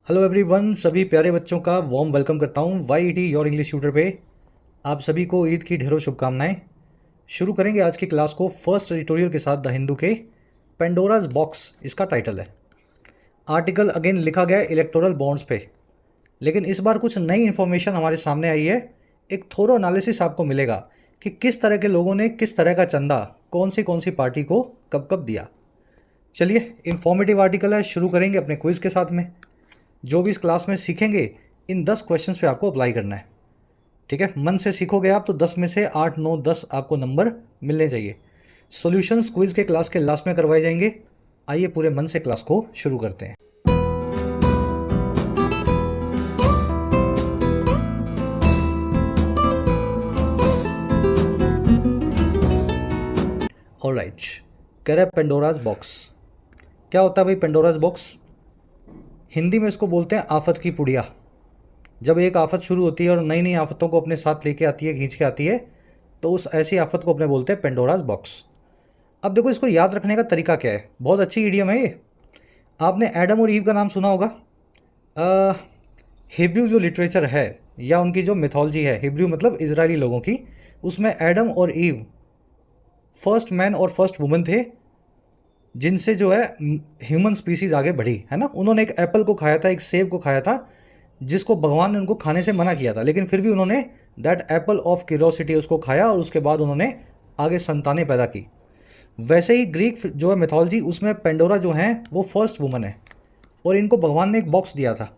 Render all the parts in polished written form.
Hello everyone, सभी प्यारे बच्चों का वार्म वेलकम करता हूँ YET योर इंग्लिश ट्यूटर पे। आप सभी को ईद की ढेरों शुभकामनाएं। शुरू करेंगे आज की क्लास को फर्स्ट एडिटोरियल के साथ द हिंदू के पेंडोराज बॉक्स इसका टाइटल है। आर्टिकल अगेन लिखा गया है इलेक्टोरल बॉन्ड्स पे, लेकिन इस बार कुछ नई इन्फॉर्मेशन हमारे सामने आई है। एक थोरो एनालिसिस आपको मिलेगा कि किस तरह के लोगों ने किस तरह का चंदा कौन सी पार्टी को कब कब दिया। चलिए, इन्फॉर्मेटिव आर्टिकल है, शुरू करेंगे अपने क्विज़ के साथ में। जो भी इस क्लास में सीखेंगे इन 10 क्वेश्चंस पे आपको अप्लाई करना है। ठीक है, मन से सीखोगे आप तो 10 में से 8 9 10 आपको नंबर मिलने चाहिए। सॉल्यूशंस क्विज के क्लास के लास्ट में करवाए जाएंगे। आइए पूरे मन से क्लास को शुरू करते हैं। ऑलराइट, कह रहा है पेंडोराज बॉक्स। क्या होता है भाई पेंडोराज बॉक्स? हिंदी में इसको बोलते हैं आफत की पुड़िया। जब एक आफत शुरू होती है और नई नई आफतों को अपने साथ लेके आती है, खींच के आती है, तो उस ऐसी आफत को अपने बोलते हैं पेंडोराज बॉक्स। अब देखो, इसको याद रखने का तरीका क्या है। बहुत अच्छी इडियम है ये। आपने एडम और ईव का नाम सुना होगा। हिब्रू जो लिटरेचर है या उनकी जो मिथोलॉजी है, हिब्रू मतलब इजरायली लोगों की, उसमें एडम और ईव फर्स्ट मैन और फर्स्ट वुमन थे जिनसे जो है ह्यूमन स्पीसीज आगे बढ़ी, है ना। उन्होंने एक एप्पल को खाया था, एक सेब को खाया था, जिसको भगवान ने उनको खाने से मना किया था, लेकिन फिर भी उन्होंने दैट एप्पल ऑफ क्यूरियोसिटी उसको खाया और उसके बाद उन्होंने आगे संतानें पैदा की। वैसे ही ग्रीक जो है मिथोलॉजी, उसमें पेंडोरा जो है वो फर्स्ट वुमन है और इनको भगवान ने एक बॉक्स दिया था।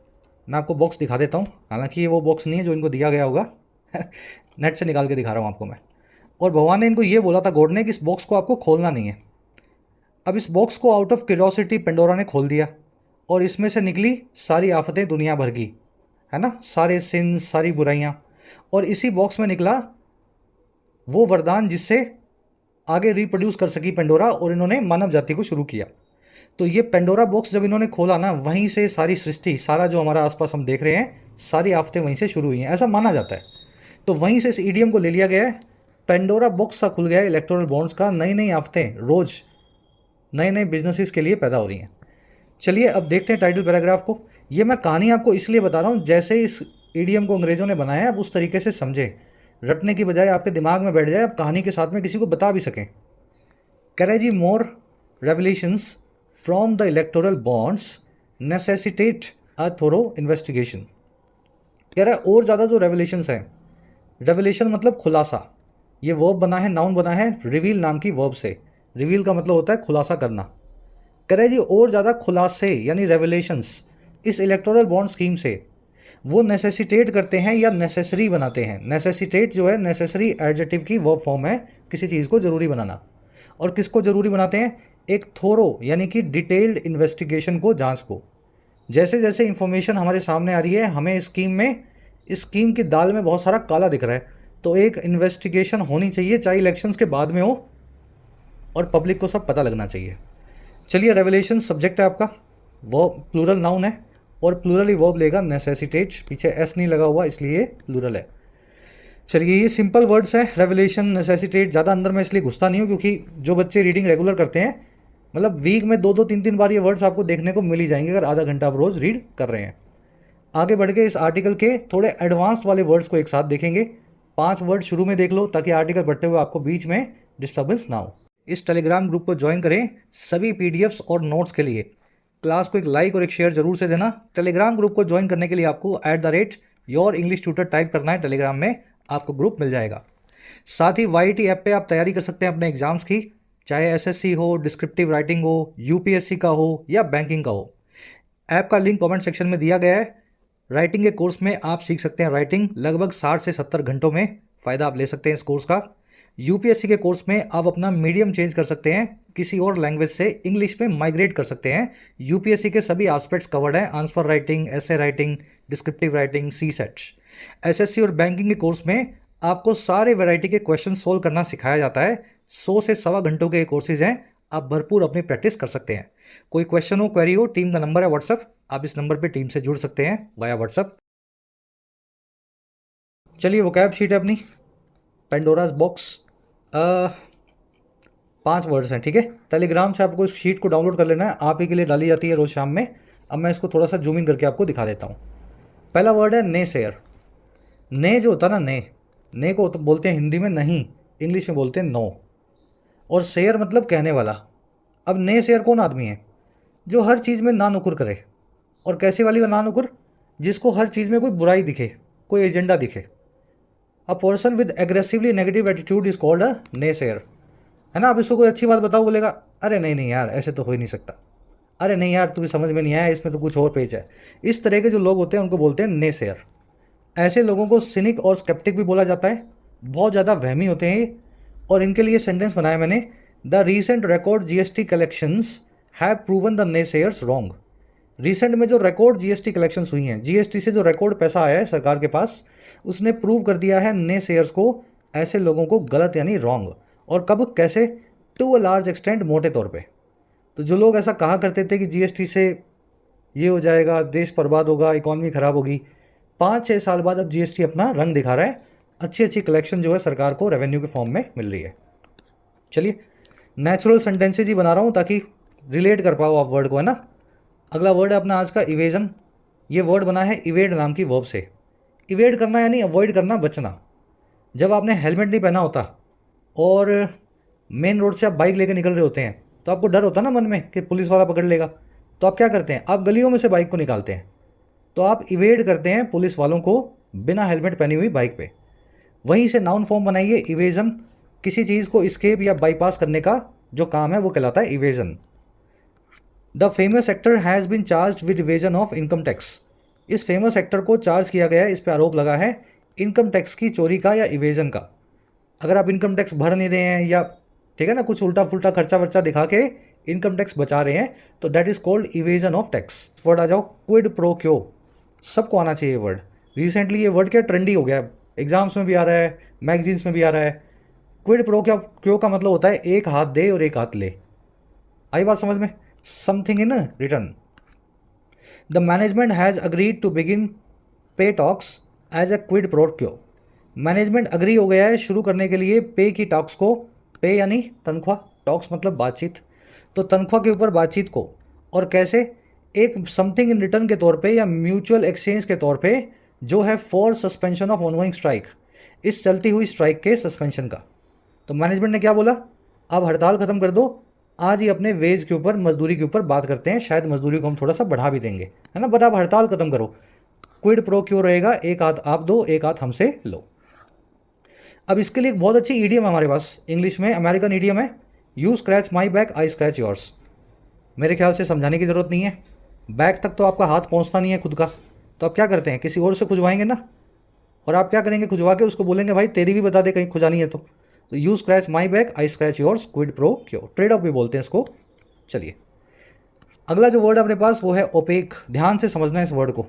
मैं आपको बॉक्स दिखा देता हूँ, हालांकि ये वो बॉक्स नहीं है जो इनको दिया गया होगा नेट से निकाल के दिखा रहा हूँ आपको मैं। और भगवान ने इनको ये बोला था, गॉड ने, कि इस बॉक्स को आपको खोलना नहीं है। अब इस बॉक्स को आउट ऑफ क्यूरियोसिटी पेंडोरा ने खोल दिया और इसमें से निकली सारी आफतें दुनिया भर की, है ना, सारे सिन, सारी बुराइयाँ। और इसी बॉक्स में निकला वो वरदान जिससे आगे रिप्रोड्यूस कर सकी पेंडोरा, और इन्होंने मानव जाति को शुरू किया। तो ये पेंडोरा बॉक्स जब इन्होंने खोला ना, वहीं से सारी सृष्टि, सारा जो हमारा आसपास हम देख रहे हैं, सारी आफतें वहीं से शुरू हुई हैं, ऐसा माना जाता है। तो वहीं से इस ईडियम को ले लिया गया है। पेंडोरा बॉक्स सा खुल गया है इलेक्टोरल बॉन्ड्स का। नई नई आफतें रोज़ नए नए बिजनेसेस के लिए पैदा हो रही हैं। चलिए अब देखते हैं टाइटल पैराग्राफ को। ये मैं कहानी आपको इसलिए बता रहा हूँ, जैसे इस ईडियम को अंग्रेज़ों ने बनाया है, अब उस तरीके से समझें, रटने की बजाय आपके दिमाग में बैठ जाए, आप कहानी के साथ में किसी को बता भी सकें। कह रहे जी, more revelations from the electoral bonds necessitate a thorough investigation. कह रहा है और ज़्यादा जो रेवलेशंस हैं, रेवलेशन मतलब खुलासा, ये वर्ब बना है, नाउन बना है रिवील नाम की वर्ब से। रिवील का मतलब होता है खुलासा करना। कह रहे जी, और ज़्यादा खुलासे यानी रेवलेशंस इस इलेक्टोरल बॉन्ड स्कीम से वो नेसेसिटेट करते हैं या नेसेसरी बनाते हैं। नेसेसिटेट जो है नेसेसरी एडजेक्टिव की वर्ब फॉर्म है, किसी चीज़ को ज़रूरी बनाना। और किसको ज़रूरी बनाते हैं? एक थोरो यानी कि डिटेल्ड इन्वेस्टिगेशन को, जांच को। जैसे जैसे इंफॉर्मेशन हमारे सामने आ रही है, हमें इस स्कीम की दाल में बहुत सारा काला दिख रहा है, तो एक इन्वेस्टिगेशन होनी चाहिए, चाहे इलेक्शंस के बाद में हो, और पब्लिक को सब पता लगना चाहिए। चलिए, रेवलेशन सब्जेक्ट है आपका, वर्ब प्लूरल नाउन है और प्लूरल ही वर्ब लेगा, नेसेसिटेट, पीछे एस नहीं लगा हुआ इसलिए प्लूरल है। चलिए, ये सिंपल वर्ड्स है, रेवलेशन, नेसेसिटेट। ज़्यादा अंदर में इसलिए घुसता नहीं हूँ क्योंकि जो बच्चे रीडिंग रेगुलर करते हैं, मतलब वीक में 2 2 3 3 बार ये वर्ड्स आपको देखने को मिल ही जाएंगे अगर आधा घंटा आप रोज़ रीड कर रहे हैं। आगे बढ़ के इस आर्टिकल के थोड़े एडवांस्ड वाले वर्ड्स को एक साथ देखेंगे। 5 वर्ड शुरू में देख लो ताकि आर्टिकल पढ़ते हुए आपको बीच में डिस्टर्बेंस ना हो। इस टेलीग्राम ग्रुप को ज्वाइन करें सभी पीडीएफ्स और नोट्स के लिए। क्लास को एक लाइक और एक शेयर जरूर से देना। टेलीग्राम ग्रुप को ज्वाइन करने के लिए आपको @योर इंग्लिश ट्यूटर टाइप करना है, टेलीग्राम में आपको ग्रुप मिल जाएगा। साथ ही YT ऐप पे आप तैयारी कर सकते हैं अपने एग्जाम्स की, चाहे SSC हो, डिस्क्रिप्टिव राइटिंग हो, UPSC का हो या बैंकिंग का हो। ऐप का लिंक कमेंट सेक्शन में दिया गया है। राइटिंग के कोर्स में आप सीख सकते हैं राइटिंग, लगभग 60 से 70 घंटों में फ़ायदा आप ले सकते हैं इस कोर्स का। UPSC के कोर्स में आप अपना मीडियम चेंज कर सकते हैं, किसी और लैंग्वेज से इंग्लिश में माइग्रेट कर सकते हैं। UPSC के सभी एस्पेक्ट्स कवर्ड हैं, आंसर राइटिंग, ऐसे writing, descriptive writing, CSET। SSC और बैंकिंग के कोर्स में आपको सारे वैरायटी के क्वेश्चन सोल्व करना सिखाया जाता है। 100 से 1.25 घंटों के कोर्सेज हैं, आप भरपूर अपनी प्रैक्टिस कर सकते हैं। कोई क्वेश्चन हो, क्वेरी हो, टीम का नंबर है WhatsApp, आप इस नंबर पे टीम से जुड़ सकते हैं वाया WhatsApp। चलिए, वोकैब शीट है अपनी, पेंडोराज बॉक्स। 5 वर्ड्स हैं, ठीक है। टेलीग्राम से आपको इस शीट को डाउनलोड कर लेना है, आप ही के लिए डाली जाती है रोज़ शाम में। अब मैं इसको थोड़ा सा जूम इन करके आपको दिखा देता हूँ। पहला वर्ड है ने सेयर। ने जो होता है ना, ने को तो बोलते हैं हिंदी में नहीं, इंग्लिश में बोलते हैं नो। और शेयर मतलब कहने वाला। अब ने शेयर कौन आदमी है? जो हर चीज़ में ना नुकुर करे। और कैसे वाली ना नुकुर? जिसको हर चीज़ में कोई बुराई दिखे, कोई एजेंडा दिखे। A person with aggressively negative attitude is called a ने शेयर, है ना। अब इसको कोई अच्छी बात बताओ, बोलेगा अरे नहीं नहीं यार, ऐसे तो हो ही नहीं सकता, अरे नहीं यार तुम्हें समझ में नहीं आया, इसमें तो कुछ और पेज है। इस तरह के जो लोग होते हैं उनको बोलते हैं ने शेयर। ऐसे लोगों को सिनिक और स्केप्टिक भी बोला जाता है। बहुत ज़्यादा वहमी होते हैं ये। और इनके लिए सेंटेंस बनाया मैंने, the recent record GST collections have proven the naysayers wrong. Recent में जो रिकॉर्ड जीएसटी कलेक्शंस हुई हैं, जीएसटी से जो रिकॉर्ड पैसा आया है सरकार के पास, उसने प्रूव कर दिया है नेसेयर्स को, ऐसे लोगों को गलत यानी रॉन्ग। और कब, कैसे? टू अ लार्ज एक्सटेंट, मोटे तौर पे। तो जो लोग ऐसा कहा करते थे कि जीएसटी से ये हो जाएगा, देश बर्बाद होगा, इकॉनमी ख़राब होगी, 5-6 साल बाद अब जीएसटी अपना रंग दिखा रहा है। अच्छी अच्छी कलेक्शन जो है सरकार को रेवेन्यू के फॉर्म में मिल रही है। चलिए, नेचुरल सेंटेंसेज ही बना रहा हूँ ताकि रिलेट कर पाओ आप वर्ड को, है ना। अगला वर्ड है अपना आज का इवेजन। ये वर्ड बना है इवेड नाम की वर्ब से। इवेड करना यानी अवॉइड करना, बचना। जब आपने हेलमेट नहीं पहना होता और मेन रोड से आप बाइक लेकर निकल रहे होते हैं, तो आपको डर होता ना मन में कि पुलिस वाला पकड़ लेगा। तो आप क्या करते हैं? आप गलियों में से बाइक को निकालते हैं। तो आप इवेड करते हैं पुलिस वालों को बिना हेलमेट पहनी हुई बाइक पे। वहीं से नाउन फॉर्म बनाइए इवेजन। किसी चीज़ को स्केप या बाईपास करने का जो काम है वो कहलाता है evasion. The famous actor has been charge with evasion of income tax. इस फेमस एक्टर को चार्ज किया गया है, इस पर आरोप लगा है इनकम टैक्स की चोरी का या इवेजन का। अगर आप इनकम टैक्स भर नहीं रहे हैं या ठीक है ना, कुछ उल्टा फुल्टा खर्चा वर्चा दिखा के इनकम टैक्स बचा रहे हैं, तो that is called evasion of tax. Word आ जाओ, क्विड प्रो क्यो। सबको आना चाहिए ये वर्ड। रिसेंटली ये वर्ड क्या ट्रेंडी हो गया है, एग्जाम्स में भी आ रहा है, मैगजीन्स में भी आ रहा है। क्विड प्रो क्यो का मतलब होता है एक हाथ दे और एक हाथ ले। आई बात समझ में? Something in return. The management has agreed to begin pay talks as a quid pro quo. Management agree हो गया है शुरू करने के लिए पे की टॉक्स को। पे यानी तनख्वाह, टॉक्स मतलब बातचीत। तो तनख्वाह के ऊपर बातचीत को। और कैसे? एक समथिंग इन रिटर्न के तौर पे या म्यूचुअल एक्सचेंज के तौर पे, जो है for suspension of ongoing strike, इस चलती हुई स्ट्राइक के सस्पेंशन का। तो मैनेजमेंट ने क्या बोला? अब हड़ताल ख़त्म कर दो, आज ही अपने वेज के ऊपर, मजदूरी के ऊपर बात करते हैं, शायद मजदूरी को हम थोड़ा सा बढ़ा भी देंगे, है ना, बट आप हड़ताल ख़त्म करो। क्विड प्रो क्यों रहेगा, एक हाथ आप दो एक हाथ हमसे लो। अब इसके लिए एक बहुत अच्छी ईडियम है हमारे पास, इंग्लिश में अमेरिकन ईडियम है, you scratch my back I scratch yours. मेरे ख्याल से समझाने की ज़रूरत नहीं है, बैक तक तो आपका हाथ पहुंचता नहीं है खुद का, तो आप क्या करते हैं, किसी और से खुजवाएंगे ना। और आप क्या करेंगे, खुजवा के उसको बोलेंगे भाई तेरी भी बता दे कहीं खुजानी है तो you scratch my back I scratch yours, Kwid pro क्यो। ट्रेड ऑफ भी बोलते हैं इसको। चलिए, अगला जो वर्ड है अपने पास वो है ओपेक। ध्यान से समझना है इस वर्ड को।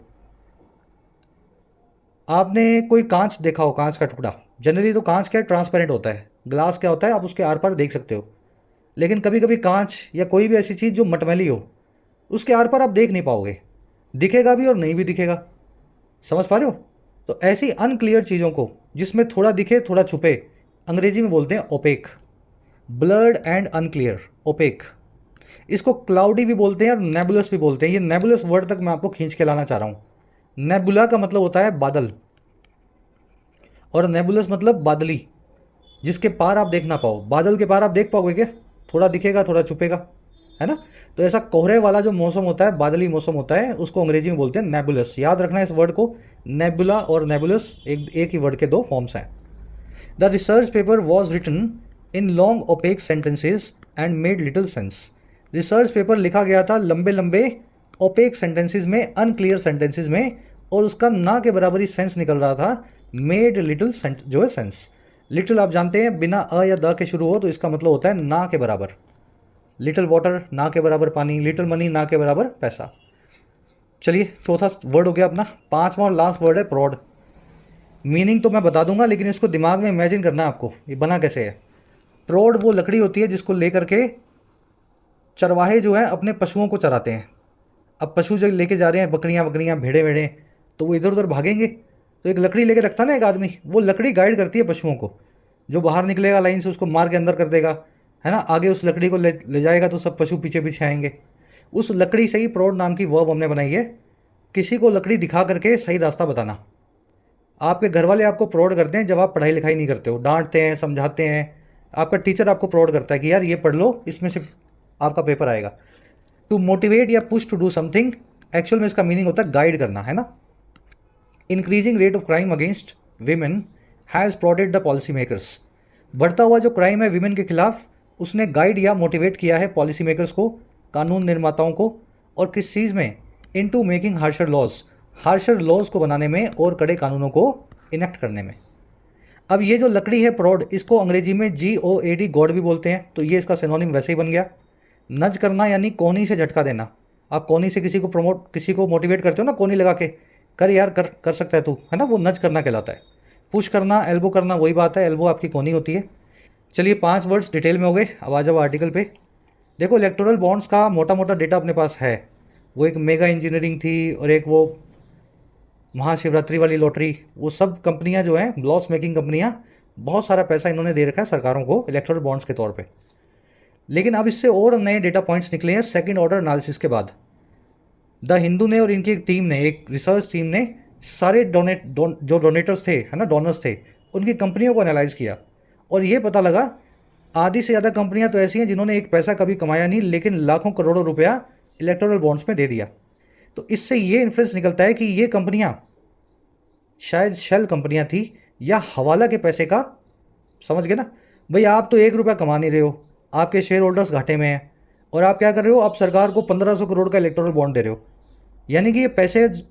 आपने कोई कांच देखा हो, कांच का टुकड़ा। जनरली तो कांच क्या ट्रांसपेरेंट होता है, ग्लास क्या होता है आप उसके आर पार देख सकते हो। लेकिन कभी कभी कांच या कोई भी ऐसी चीज़ जो मटमैली हो, उसके आर पार आप देख नहीं पाओगे, दिखेगा भी और नहीं भी दिखेगा। समझ पा रहे हो? तो ऐसी अनक्लियर चीज़ों को, जिसमें थोड़ा दिखे थोड़ा छुपे, अंग्रेजी में बोलते हैं opaque. Blurred and unclear, opaque. इसको क्लाउडी भी बोलते हैं और नेबुलस भी बोलते हैं। ये नेबुलस वर्ड तक मैं आपको खींच के लाना चाह रहा हूँ। नेबुला का मतलब होता है बादल, और नेबुलस मतलब बादली, जिसके पार आप देख ना पाओ। बादल के पार आप देख पाओगे क्या? थोड़ा दिखेगा थोड़ा छुपेगा, है ना। तो ऐसा कोहरे वाला जो मौसम होता है, बादली मौसम होता है, उसको अंग्रेजी में बोलते हैं नेबुलस। याद रखना है इस वर्ड को, नेबुला और नेबुलस एक ही वर्ड के दो फॉर्म्स हैं। The research paper was written in long opaque sentences and made little sense. Research paper लिखा गया था लंबे लंबे ओपेक सेंटेंसेज में, अनक्लियर सेंटेंसेज में, और उसका ना के बराबर ही सेंस निकल रहा था। मेड लिटिल जो है सेंस। लिटिल आप जानते हैं बिना अ या द के शुरू हो तो इसका मतलब होता है ना के बराबर। लिटिल वाटर ना के बराबर पानी, लिटिल मनी ना के बराबर पैसा। चलिए, चौथा वर्ड हो गया अपना। पांचवा और लास्ट वर्ड है प्रॉड। मीनिंग तो मैं बता दूंगा, लेकिन इसको दिमाग में इमेजिन करना है आपको, ये बना कैसे है। प्रॉड वो लकड़ी होती है जिसको लेकर के चरवाहे जो है अपने पशुओं को चराते हैं। अब पशु जब लेके जा रहे हैं, बकरियां बकरियां भेड़े भेड़े, तो वो इधर उधर भागेंगे, तो एक लकड़ी लेके रखता ना एक आदमी, वो लकड़ी गाइड करती है पशुओं को। जो बाहर निकलेगा लाइन से उसको मार के अंदर कर देगा, है ना, आगे उस लकड़ी को ले जाएगा तो सब पशु पीछे पीछे आएंगे। उस लकड़ी से ही प्रॉड नाम की वर्ब हमने बनाई है, किसी को लकड़ी दिखा करके सही रास्ता बताना। आपके घर वाले आपको प्रॉड करते हैं जब आप पढ़ाई लिखाई नहीं करते हो, डांटते हैं, समझाते हैं। आपका टीचर आपको प्रॉड करता है कि यार ये पढ़ लो, इसमें से आपका पेपर आएगा। टू मोटिवेट या push to do something, actual में इसका मीनिंग होता है गाइड करना, है ना। Increasing rate of crime against women has prodded the policy makers, बढ़ता हुआ जो क्राइम है विमेन के खिलाफ, उसने गाइड या मोटिवेट किया है पॉलिसी मेकर्स को, कानून निर्माताओं को। और किस चीज़ में? Into making harsher laws, harsher laws को बनाने में और कड़े कानूनों को इनेक्ट करने में। अब ये जो लकड़ी है प्रॉड, इसको अंग्रेजी में GOAD गॉड भी बोलते हैं, तो ये इसका सिनोनिम वैसे ही बन गया। नज करना यानी कोहनी से झटका देना। आप कोहनी से किसी को मोटिवेट करते हो ना, कोहनी लगा के, कर यार, कर सकता है तू, है ना, वो नज करना कहलाता है। पुश करना, एल्बो करना, वही बात है, एल्बो आपकी कोहनी होती है। चलिए 5 वर्ड्स डिटेल में हो गए, अब आ जाओ आर्टिकल पे। देखो इलेक्टोरल बॉन्ड्स का मोटा मोटा डेटा अपने पास है। वो एक मेगा इंजीनियरिंग थी और एक वो महाशिवरात्रि वाली लॉटरी, वो सब कंपनियां जो हैं लॉस मेकिंग कंपनियां, बहुत सारा पैसा इन्होंने दे रखा है सरकारों को इलेक्टोरल बॉन्ड्स के तौर पे। लेकिन अब इससे और नए डेटा पॉइंट्स निकले हैं सेकंड ऑर्डर एनालिसिस के बाद। द हिंदू ने और इनकी एक टीम ने, एक रिसर्च टीम ने सारे जो डोनेटर्स थे, है ना, डोनर्स थे, उनकी कंपनियों को एनालाइज किया और ये पता लगा आधी से ज़्यादा कंपनियां तो ऐसी हैं जिन्होंने एक पैसा कभी कमाया नहीं, लेकिन लाखों करोड़ों रुपया इलेक्टोरल बॉन्ड्स में दे दिया। तो इससे ये इन्फ्रेंस निकलता है कि ये कंपनियां शायद शेल कंपनियां थी या हवाला के पैसे का, समझ गए ना भाई। आप तो 1 रुपया कमा नहीं रहे हो, आपके शेयर होल्डर्स घाटे में हैं, और आप क्या कर रहे हो, आप सरकार को 1500 करोड़ का इलेक्टोरल बॉन्ड दे रहे हो। यानी कि ये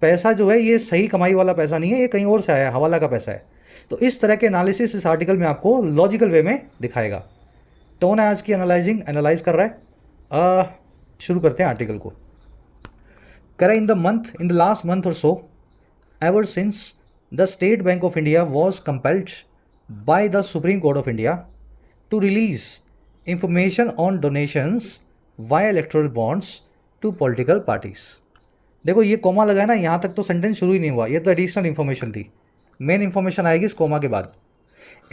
पैसा जो है ये सही कमाई वाला पैसा नहीं है, ये कहीं और से आया है, हवाला का पैसा है। तो इस तरह के एनालिसिस इस आर्टिकल में आपको लॉजिकल वे में दिखाएगा। टोन है आज की एनालाइज कर रहा है। शुरू करते हैं आर्टिकल को। कह रहा है इन द लास्ट मंथ और so, ever since the State Bank of India was compelled by the Supreme Court of India to release information on donations via electoral bonds to political parties. देखो ये coma लगा है ना, यहाँ तक तो sentence शुरू ही नहीं हुआ, ये तो एडिशनल इन्फॉर्मेशन थी, मेन इन्फॉर्मेशन आएगी इस कोमा के बाद।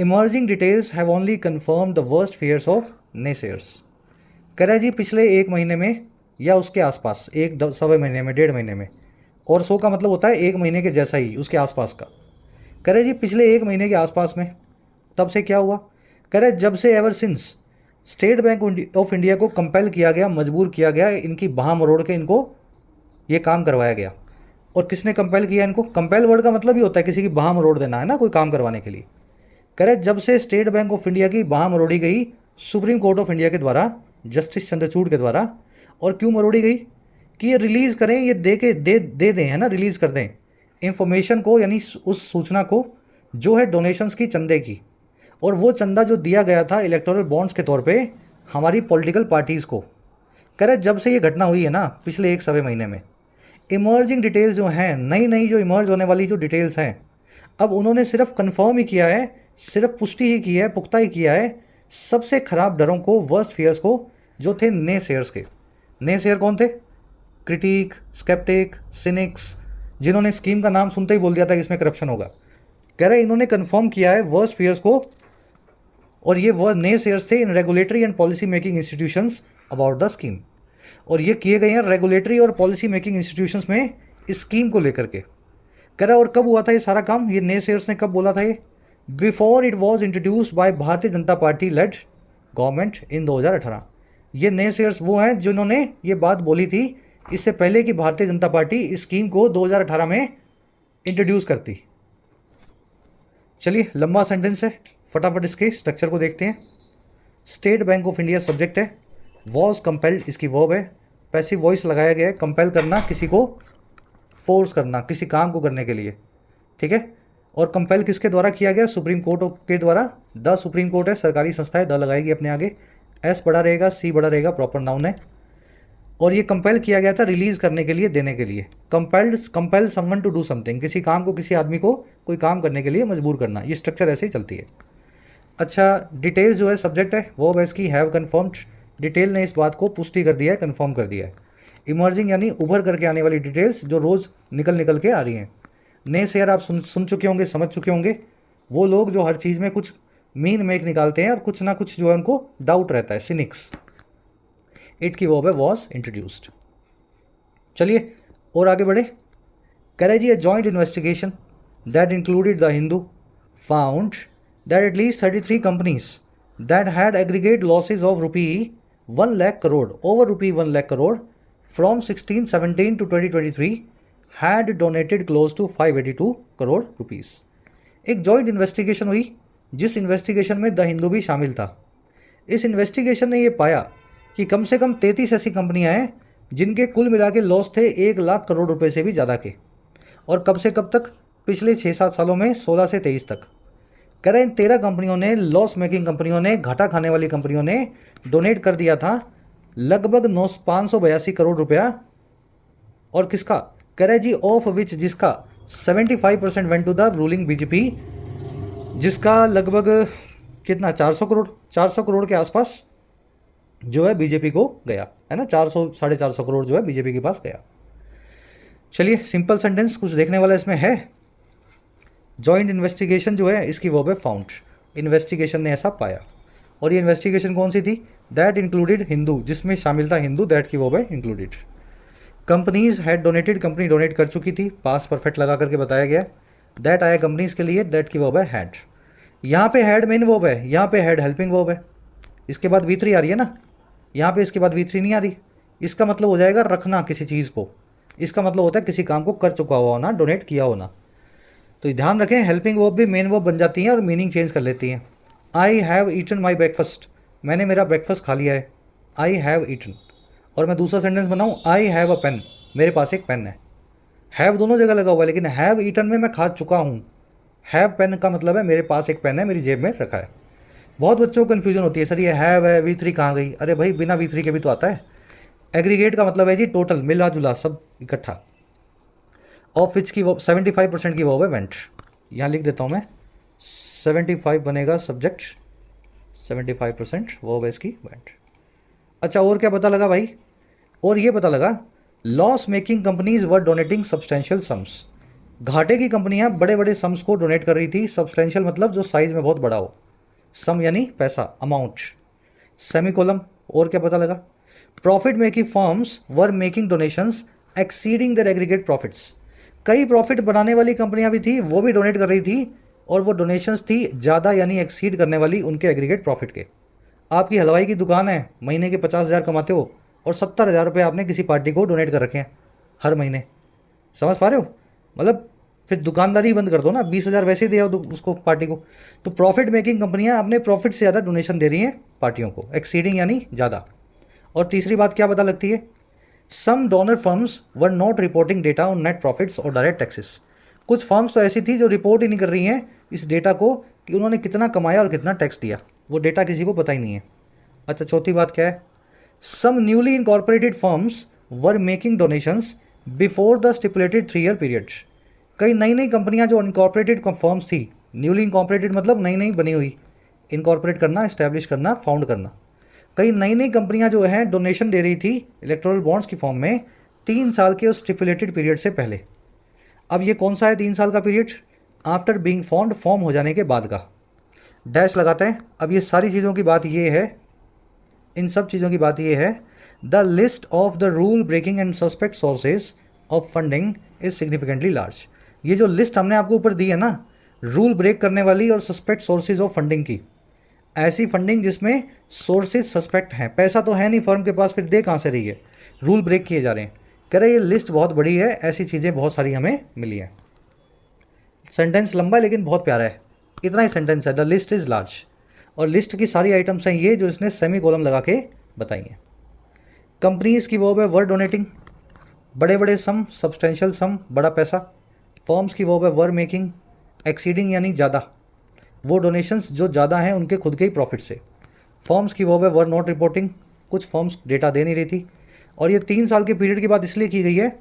Emerging details have only confirmed the worst fears of naysayers. कह रहा है जी पिछले 1 महीने में या उसके आसपास, 1 महीने में, 1.5 महीने में, और 100 का मतलब होता है 1 महीने के जैसा ही, उसके आसपास का। कह रहे जी पिछले 1 महीने के आसपास में, तब से क्या हुआ? कह रहे जब से ever since state Bank of India को कंपेल किया गया, मजबूर किया गया, इनकी बाह मरोड़ के इनको ये काम करवाया गया। और किसने कंपेल किया इनको? कंपेल वर्ड का मतलब ही होता है किसी की बाह मरोड़ देना, है ना, कोई काम करवाने के लिए। कह रहे जब से स्टेट बैंक ऑफ इंडिया की बाह मरोड़ी गई सुप्रीम कोर्ट ऑफ इंडिया के द्वारा, जस्टिस चंद्रचूड़ के द्वारा। और क्यों मरोड़ी गई? कि ये रिलीज़ करें, ये दे दें, है ना, रिलीज़ कर दें इंफॉर्मेशन को, यानी उस सूचना को जो है डोनेशंस की, चंदे की। और वो चंदा जो दिया गया था इलेक्टोरल बॉन्ड्स के तौर पे हमारी पॉलिटिकल पार्टीज़ को। कह रहे जब से ये घटना हुई है ना, पिछले 1 महीने में, इमर्जिंग डिटेल्स जो हैं, नई जो इमर्ज होने वाली जो डिटेल्स हैं, अब उन्होंने सिर्फ कंफर्म ही किया है, सिर्फ पुष्टि ही की है, पुख्ता ही किया है सबसे ख़राब डरों को, वर्स्ट फियर्स को, जो थे ने शेयर्स के। ने शेयर कौन थे? क्रिटिक, स्केप्टिक, सिनिक्स, जिन्होंने स्कीम का नाम सुनते ही बोल दिया था कि इसमें करप्शन होगा। कह रहे इन्होंने कंफर्म किया है वर्स्ट फियर्स को, और ये ने शेयर्स थे in regulatory and policy making institutions about the scheme. और ये किए गए हैं रेगुलेटरी और पॉलिसी मेकिंग इंस्टीट्यूशंस में इस स्कीम को लेकर के। कह रहा और कब हुआ था ये सारा काम? ये ने शेयर्स ने कब बोला था ये? Before it was introduced by Bharatiya Janata party lead government in 2018। ये ने शेयर्स वो हैं जिन्होंने ये बात बोली थी इससे पहले कि भारतीय जनता पार्टी इस स्कीम को 2018 में इंट्रोड्यूस करती। चलिए लंबा सेंटेंस है, फटाफट इसके स्ट्रक्चर को देखते हैं। State Bank of India subject है, वॉज कंपेल्ड इसकी वर्ब है, पैसिव वॉइस लगाया गया है, कंपेल करना, किसी को फोर्स करना, किसी काम को करने के लिए, ठीक है। और कंपेल किसके द्वारा किया गया? सुप्रीम कोर्ट के द्वारा। द सुप्रीम कोर्ट है, सरकारी संस्था है, द लगाएगी अपने आगे, एस बड़ा रहेगा, सी बड़ा रहेगा, प्रॉपर नाउन है। और ये कंपेल किया गया था रिलीज़ करने के लिए, देने के लिए। Compel someone to do something, किसी काम को, किसी आदमी को कोई काम करने के लिए मजबूर करना। ये स्ट्रक्चर ऐसे ही चलती है। अच्छा, डिटेल जो है सब्जेक्ट है, वो है इसकी हैव कन्फर्म्ड। डिटेल ने इस बात को पुष्टि कर दिया है, कन्फर्म कर दिया है। इमर्जिंग यानी उभर करके आने वाली डिटेल्स जो रोज़ निकल के आ रही हैं। ने शेयर आप सुन चुके होंगे, समझ चुके होंगे, वो लोग जो हर चीज़ में कुछ मीन मेक निकालते हैं और कुछ ना कुछ जो है उनको डाउट रहता है, सिनिक्स। इट की वर्ब है वॉज इंट्रोड्यूस्ड। चलिए और आगे बढ़े। कह रहे जी, a joint investigation that included the Hindu found that at least 33 companies that had aggregate losses of ₹1 lakh crore over ₹1 lakh crore from 1617 to 2023 had donated close to 582 crore rupees. एक जॉइंट इन्वेस्टिगेशन हुई जिस इन्वेस्टिगेशन में द हिंदू भी शामिल था। इस investigation ने यह पाया कि कम से कम 33 ऐसी कंपनियां हैं जिनके कुल मिला के लॉस थे 1 लाख करोड़ रुपए से भी ज़्यादा के। और कब से कब तक? पिछले 6-7 सालों में 16 से 23 तक। कह रहे इन 13 कंपनियों ने, लॉस मेकिंग कंपनियों ने, घाटा खाने वाली कंपनियों ने डोनेट कर दिया था लगभग 582 करोड़ रुपया। और किसका? कह रहे जी, ऑफ विच, जिसका 75% went to the ruling BJP, जिसका लगभग कितना 400 करोड़ के आसपास जो है बीजेपी को गया है ना। 400-450 करोड़ जो है बीजेपी के पास गया। चलिए, सिंपल सेंटेंस कुछ देखने वाला इसमें है। जॉइंट इन्वेस्टिगेशन जो है इसकी वर्ब है फाउंड। इन्वेस्टिगेशन ने ऐसा पाया। और ये इन्वेस्टिगेशन कौन सी थी? दैट इंक्लूडेड हिंदू, जिसमें शामिल था हिंदू। दैट की वर्ब है included. Companies had donated, company donate कर चुकी थी, पास्ट परफेक्ट लगा करके बताया गया। दैट आया कंपनीज के लिए, दैट की वर्ब है हैड। यहाँ पे हैड मेन वर्ब है, यहाँ पे हैड हेल्पिंग वर्ब है। इसके बाद V3 आ रही है ना, यहाँ पे इसके बाद V3 नहीं आ रही। इसका मतलब हो जाएगा रखना किसी चीज़ को। इसका मतलब होता है किसी काम को कर चुका हुआ होना, डोनेट किया होना। तो ध्यान रखें, हेल्पिंग वर्ब भी मेन वर्ब बन जाती हैं और मीनिंग चेंज कर लेती हैं। I have eaten my breakfast, मैंने मेरा ब्रेकफास्ट खा लिया है। I have eaten. और मैं दूसरा सेंटेंस बनाऊँ, आई हैव अ पेन, मेरे पास एक पेन है। हैव दोनों जगह लगा हुआ है, लेकिन हैव ईटन में मैं खा चुका हूँ। हैव पेन का मतलब है मेरे पास एक पेन है, मेरी जेब में रखा है। बहुत बच्चों को कन्फ्यूजन होती है, सर ये हैव है, V3 कहाँ गई? अरे भाई, बिना V3 के भी तो आता है। एग्रीगेट का मतलब है जी टोटल, मिला जुला सब इकट्ठा। ऑफ विच की 75% की वर्ब है वेंट। यहाँ लिख देता हूँ मैं, 75 बनेगा सब्जेक्ट, 75% वर्ब है इसकी वेंट। अच्छा, और क्या पता लगा भाई? और ये पता लगा लॉस मेकिंग कंपनीज वर डोनेटिंग सब्सटेंशियल सम्स। घाटे की कंपनियां बड़े बड़े सम्स को डोनेट कर रही थी। सब्सटेंशियल मतलब जो साइज में बहुत बड़ा हो, सम यानी पैसा, अमाउंट, सेमीकोलम। और क्या पता लगा? Profit making firms were making donations exceeding their aggregate profits. कई प्रॉफिट बनाने वाली कंपनियां भी थी, वो भी डोनेट कर रही थी, और वो डोनेशंस थी ज़्यादा यानी एक्सीड करने वाली उनके एग्रीगेट प्रॉफिट के। आपकी हलवाई की दुकान है, महीने के 50,000 कमाते हो और 70,000 रुपये आपने किसी पार्टी को डोनेट कर रखे हैं हर महीने। समझ पा रहे हो? मतलब फिर दुकानदारी बंद कर दो ना, 20,000 वैसे ही दे आओ उसको, पार्टी को। तो प्रॉफिट मेकिंग कंपनियां अपने प्रॉफिट से ज़्यादा डोनेशन दे रही हैं पार्टियों को, एक्सीडिंग यानी ज़्यादा। और तीसरी बात क्या पता लगती है? Some donor firms were not reporting data on net profits और डायरेक्ट टैक्सेस। कुछ फर्म्स तो ऐसी थी जो रिपोर्ट ही नहीं कर रही हैं इस डेटा को कि उन्होंने कितना कमाया और कितना टैक्स दिया, वो डेटा किसी को पता ही नहीं है। अच्छा, चौथी बात क्या है? Some newly incorporated firms were making donations before the stipulated 3 year period. कई नई नई कंपनियां जो इनकॉर्पोरेटेड फर्म्स थी, न्यूली इनकॉर्पोरेटेड मतलब नई नई बनी हुई, इनकॉर्पोरेट करना, इस्टेब्लिश करना, फाउंड करना। कई नई नई कंपनियां जो हैं डोनेशन दे रही थी इलेक्टोरल बॉन्ड्स की फॉर्म में 3 साल के उस स्टिपुलेटेड पीरियड से पहले। अब ये कौन सा है 3 साल का period? After being found, form हो जाने के बाद का। डैश लगाते हैं। अब ये सारी चीज़ों की बात ये है, इन सब चीज़ों की बात ये है, the list of the rule breaking and suspect sources of funding is significantly large. ये जो लिस्ट हमने आपको ऊपर दी है ना, रूल ब्रेक करने वाली और सस्पेक्ट सोर्सेज ऑफ फंडिंग की, ऐसी फंडिंग जिसमें सोर्सेज सस्पेक्ट हैं, पैसा तो है नहीं फर्म के पास, फिर दे कहाँ से रही है, रूल ब्रेक किए जा रहे हैं। कह रहे ये लिस्ट बहुत बड़ी है, ऐसी चीज़ें बहुत सारी हमें मिली हैं। सेंटेंस लंबा है लेकिन बहुत प्यारा है, इतना ही सेंटेंस है, द लिस्ट इज़ लार्ज। और लिस्ट की सारी आइटम्स हैं ये जो इसने सेमी कॉलम लगा के बताई हैं। कंपनीज़ की वर्ब है वर डोनेटिंग, बड़े बड़े सम, सब्सटेंशियल सम, बड़ा पैसा। फर्म्स की वर्ब है वर मेकिंग, एक्सीडिंग यानी ज़्यादा, वो डोनेशंस जो ज़्यादा हैं उनके खुद के ही प्रॉफिट से। फर्म्स की वर्ब है वर नॉट रिपोर्टिंग, कुछ फर्म्स डेटा दे नहीं रही थी। और ये 3 साल के पीरियड की बात इसलिए की गई है,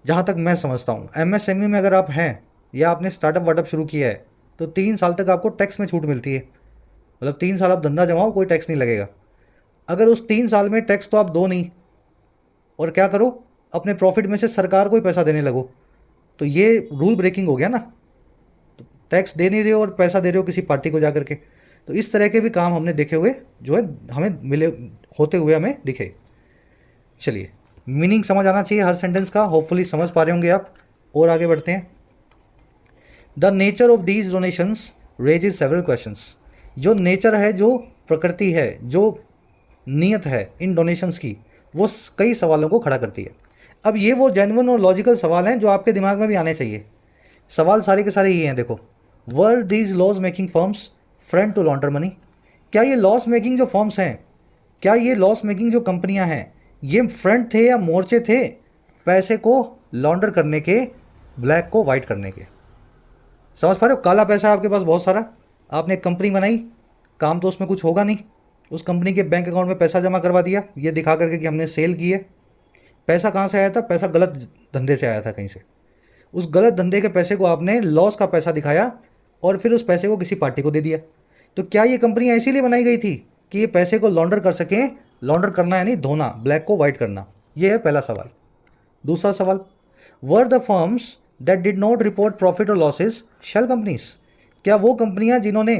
जहाँ तक मैं समझता हूँ MSME में अगर आप हैं या आपने स्टार्टअप वार्टअप शुरू किया है तो 3 साल तक आपको टैक्स में छूट मिलती है। मतलब 3 साल आप धंधा जमाओ, कोई टैक्स नहीं लगेगा। अगर उस 3 साल में टैक्स तो आप दो नहीं, और क्या करो, अपने प्रॉफिट में से सरकार को ही पैसा देने लगो, तो ये रूल ब्रेकिंग हो गया ना। तो टैक्स दे नहीं रहे हो और पैसा दे रहे हो किसी पार्टी को जा करके। तो इस तरह के भी काम हमने देखे हुए जो है, हमें मिले होते हुए हमें दिखे। चलिए मीनिंग समझ आना चाहिए हर सेंटेंस का, होपफुली समझ पा रहे होंगे आप। और आगे बढ़ते हैं। The nature of these donations raises several questions. जो नेचर है, जो प्रकृति है, जो नीयत है इन डोनेशंस की, वो कई सवालों को खड़ा करती है। अब ये वो जेन्युइन और लॉजिकल सवाल हैं जो आपके दिमाग में भी आने चाहिए। सवाल सारे के सारे ये हैं, देखो। Were these laws making firms front to launder money. क्या ये लॉस मेकिंग जो फर्म्स हैं, क्या ये लॉस मेकिंग जो कंपनियां हैं, ये फ्रंट थे या मोर्चे थे पैसे को लॉन्डर करने के, ब्लैक को वाइट करने के? समझ पा रहे हो? काला पैसा आपके पास बहुत सारा, आपने एक कंपनी बनाई, काम तो उसमें कुछ होगा नहीं, उस कंपनी के बैंक अकाउंट में पैसा जमा करवा दिया ये दिखा करके कि हमने सेल की है। पैसा कहाँ से आया था? पैसा गलत धंधे से आया था कहीं से। उस गलत धंधे के पैसे को आपने लॉस का पैसा दिखाया और फिर उस पैसे को किसी पार्टी को दे दिया। तो क्या ये कंपनियाँ इसीलिए बनाई गई थी कि ये पैसे को लॉन्डर कर सकें? लॉन्डर करना यानी धोना, ब्लैक को वाइट करना। ये है पहला सवाल। दूसरा सवाल, were the firms that did not report profit और लॉसेस शेल कंपनीज। क्या वो कंपनियां जिन्होंने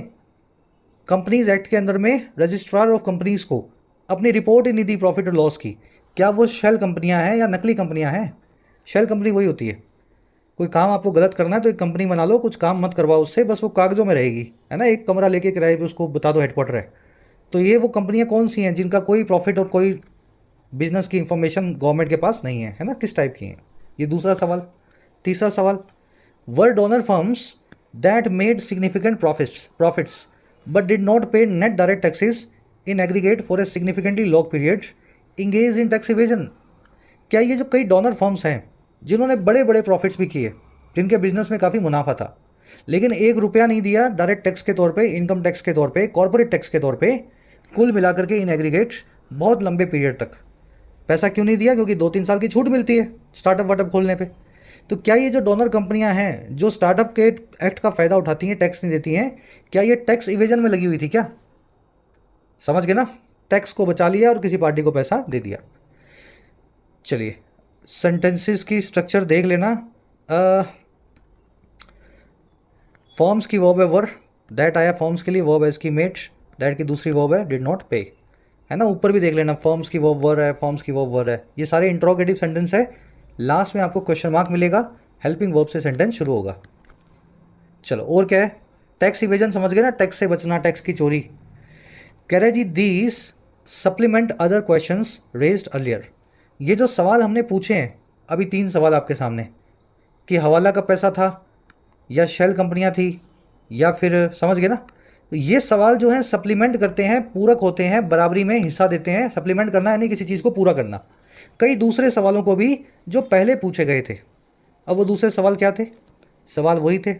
कंपनीज एक्ट के अंदर में रजिस्ट्रार ऑफ कंपनीज को अपनी रिपोर्ट ही नहीं दी प्रॉफिट और लॉस की, क्या वो शेल कंपनियां हैं या नकली कंपनियां हैं? शेल कंपनी वही होती है, कोई काम आपको गलत करना है तो एक कंपनी बना लो, कुछ काम मत करवाओ उससे, बस वो कागजों में रहेगी, है ना, एक कमरा लेके किराए पे उसको बता दो हेडक्वार्टर है। तो ये वो कंपनियां कौन सी हैं जिनका कोई प्रॉफिट और कोई बिजनेस की इंफॉर्मेशन गवर्नमेंट के पास नहीं है ना, किस टाइप की हैं? ये दूसरा सवाल। तीसरा सवाल, were donor firms that made significant profits but did not pay net direct taxes in aggregate for a significantly long period engage in tax evasion. क्या ये जो कई डोनर फर्म्स हैं जिन्होंने बड़े बड़े प्रॉफिट्स भी किए, जिनके बिजनेस में काफ़ी मुनाफा था, लेकिन 1 रुपया नहीं दिया डायरेक्ट टैक्स के तौर पे, इनकम टैक्स के तौर पे, कॉर्पोरेट टैक्स के तौर पे, कुल मिलाकर के इन एग्रीगेट बहुत लंबे पीरियड तक पैसा क्यों नहीं दिया? क्योंकि 2-3 साल की छूट मिलती है स्टार्टअप वार्टअप खोलने पे। तो क्या ये जो डोनर कंपनियां हैं जो स्टार्टअप के एक्ट का फ़ायदा उठाती हैं, टैक्स नहीं देती हैं, क्या ये टैक्स इवेजन में लगी हुई थी क्या? समझ गए ना? टैक्स को बचा लिया और किसी पार्टी को पैसा दे दिया। चलिए सेंटेंसेस की स्ट्रक्चर देख लेना। फॉर्म्स की वर्ब है वर, दैट आया फॉर्म्स के लिए, वर्ब है इसकी मेट, दैट की दूसरी वर्ब है डिड नॉट पे, है ना। ऊपर भी देख लेना, फॉर्म्स की वर्ब वर है, फॉर्म्स की वर्ब वर है। ये सारे इंट्रोगेटिव सेंटेंस है। लास्ट में आपको क्वेश्चन मार्क मिलेगा, हेल्पिंग वर्ब से सेंटेंस शुरू होगा। चलो और क्या है? टैक्स इवेजन समझ गए ना, टैक्स से बचना, टैक्स की चोरी। कह रहे जी these supplement other questions raised earlier. ये जो सवाल हमने पूछे हैं अभी, 3 सवाल आपके सामने, कि हवाला का पैसा था या शेल कंपनियां थी या फिर, समझ गए ना, तो ये सवाल जो हैं सप्लीमेंट करते हैं, पूरक होते हैं, बराबरी में हिस्सा देते हैं। सप्लीमेंट करना यानी किसी चीज़ को पूरा करना, कई दूसरे सवालों को भी जो पहले पूछे गए थे। अब वो दूसरे सवाल क्या थे? सवाल वही थे,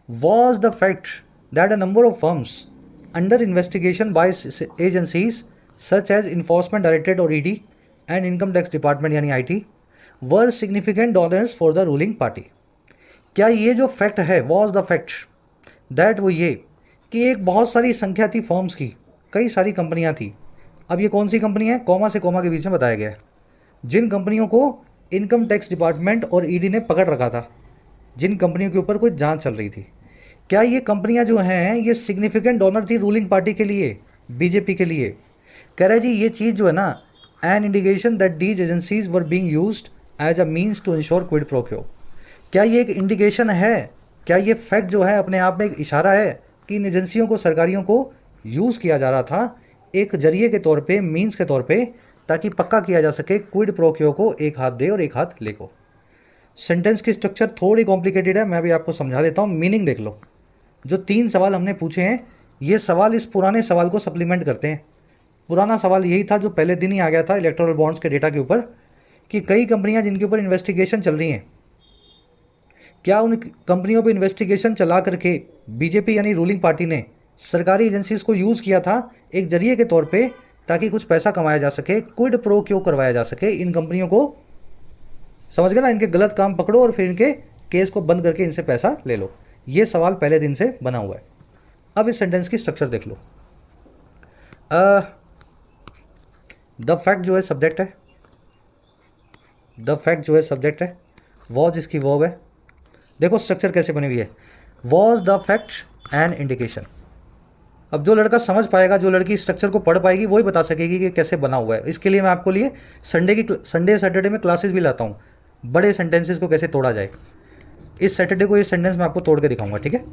was the fact that a number of firms under investigation by agencies such as Enforcement Directorate और ED and Income Tax Department यानी IT were significant donors for the ruling party. क्या ये जो फैक्ट है, वॉज द फैक्ट दैट, वो ये कि एक बहुत सारी संख्या थी फर्म्स की, कई सारी कंपनियां थी। अब ये कौन सी कंपनी है? कॉमा से कॉमा के बीच में बताया गया है। जिन कंपनियों को इनकम टैक्स डिपार्टमेंट और ईडी ने पकड़ रखा था, जिन कंपनियों के ऊपर कोई जांच चल रही थी, क्या ये कंपनियां जो हैं ये सिग्निफिकेंट डोनर थी रूलिंग पार्टी के लिए, बीजेपी के लिए? कह रहे जी ये चीज़ जो है ना, an indication that these agencies were being used as a means to ensure quid pro quo. क्या ये एक इंडिकेशन है, क्या ये फैक्ट जो है अपने आप में एक इशारा है कि इन एजेंसियों को, सरकारियों को यूज़ किया जा रहा था एक जरिए के तौर पे, मीन्स के तौर पे, ताकि पक्का किया जा सके क्विड प्रो क्यो को, एक हाथ दे और एक हाथ ले को। सेंटेंस की स्ट्रक्चर थोड़ी कॉम्प्लिकेटेड है, मैं भी आपको समझा देता हूँ, मीनिंग देख लो। जो 3 सवाल हमने पूछे हैं, ये सवाल इस पुराने सवाल को सप्लीमेंट करते हैं। पुराना सवाल यही था जो पहले दिन ही आ गया था इलेक्टोरल बॉन्ड्स के डेटा के ऊपर, कि कई कंपनियां जिनके ऊपर इन्वेस्टिगेशन चल रही हैं, क्या उन कंपनियों पर इन्वेस्टिगेशन चला करके बीजेपी यानी रूलिंग पार्टी ने सरकारी एजेंसीज को यूज़ किया था एक जरिए के तौर पे, ताकि कुछ पैसा कमाया जा सके, क्विड प्रो क्यो करवाया जा सके इन कंपनियों को। समझ गए ना? इनके गलत काम पकड़ो और फिर इनके केस को बंद करके इनसे पैसा ले लो। ये सवाल पहले दिन से बना हुआ है। अब इस सेंटेंस की स्ट्रक्चर देख लो। द फैक्ट जो है सब्जेक्ट है, द फैक्ट जो है सब्जेक्ट है, वॉज इसकी वर्ब है। देखो स्ट्रक्चर कैसे बनी हुई है, was the fact and indication. अब जो लड़का समझ पाएगा, जो लड़की स्ट्रक्चर को पढ़ पाएगी, वही बता सकेगी कि कैसे बना हुआ है। इसके लिए मैं आपको लिए संडे सैटरडे में क्लासेस भी लाता हूँ, बड़े सेंटेंसेस को कैसे तोड़ा जाए। इस सैटरडे को ये सेंटेंस मैं आपको तोड़ के दिखाऊंगा, ठीक है।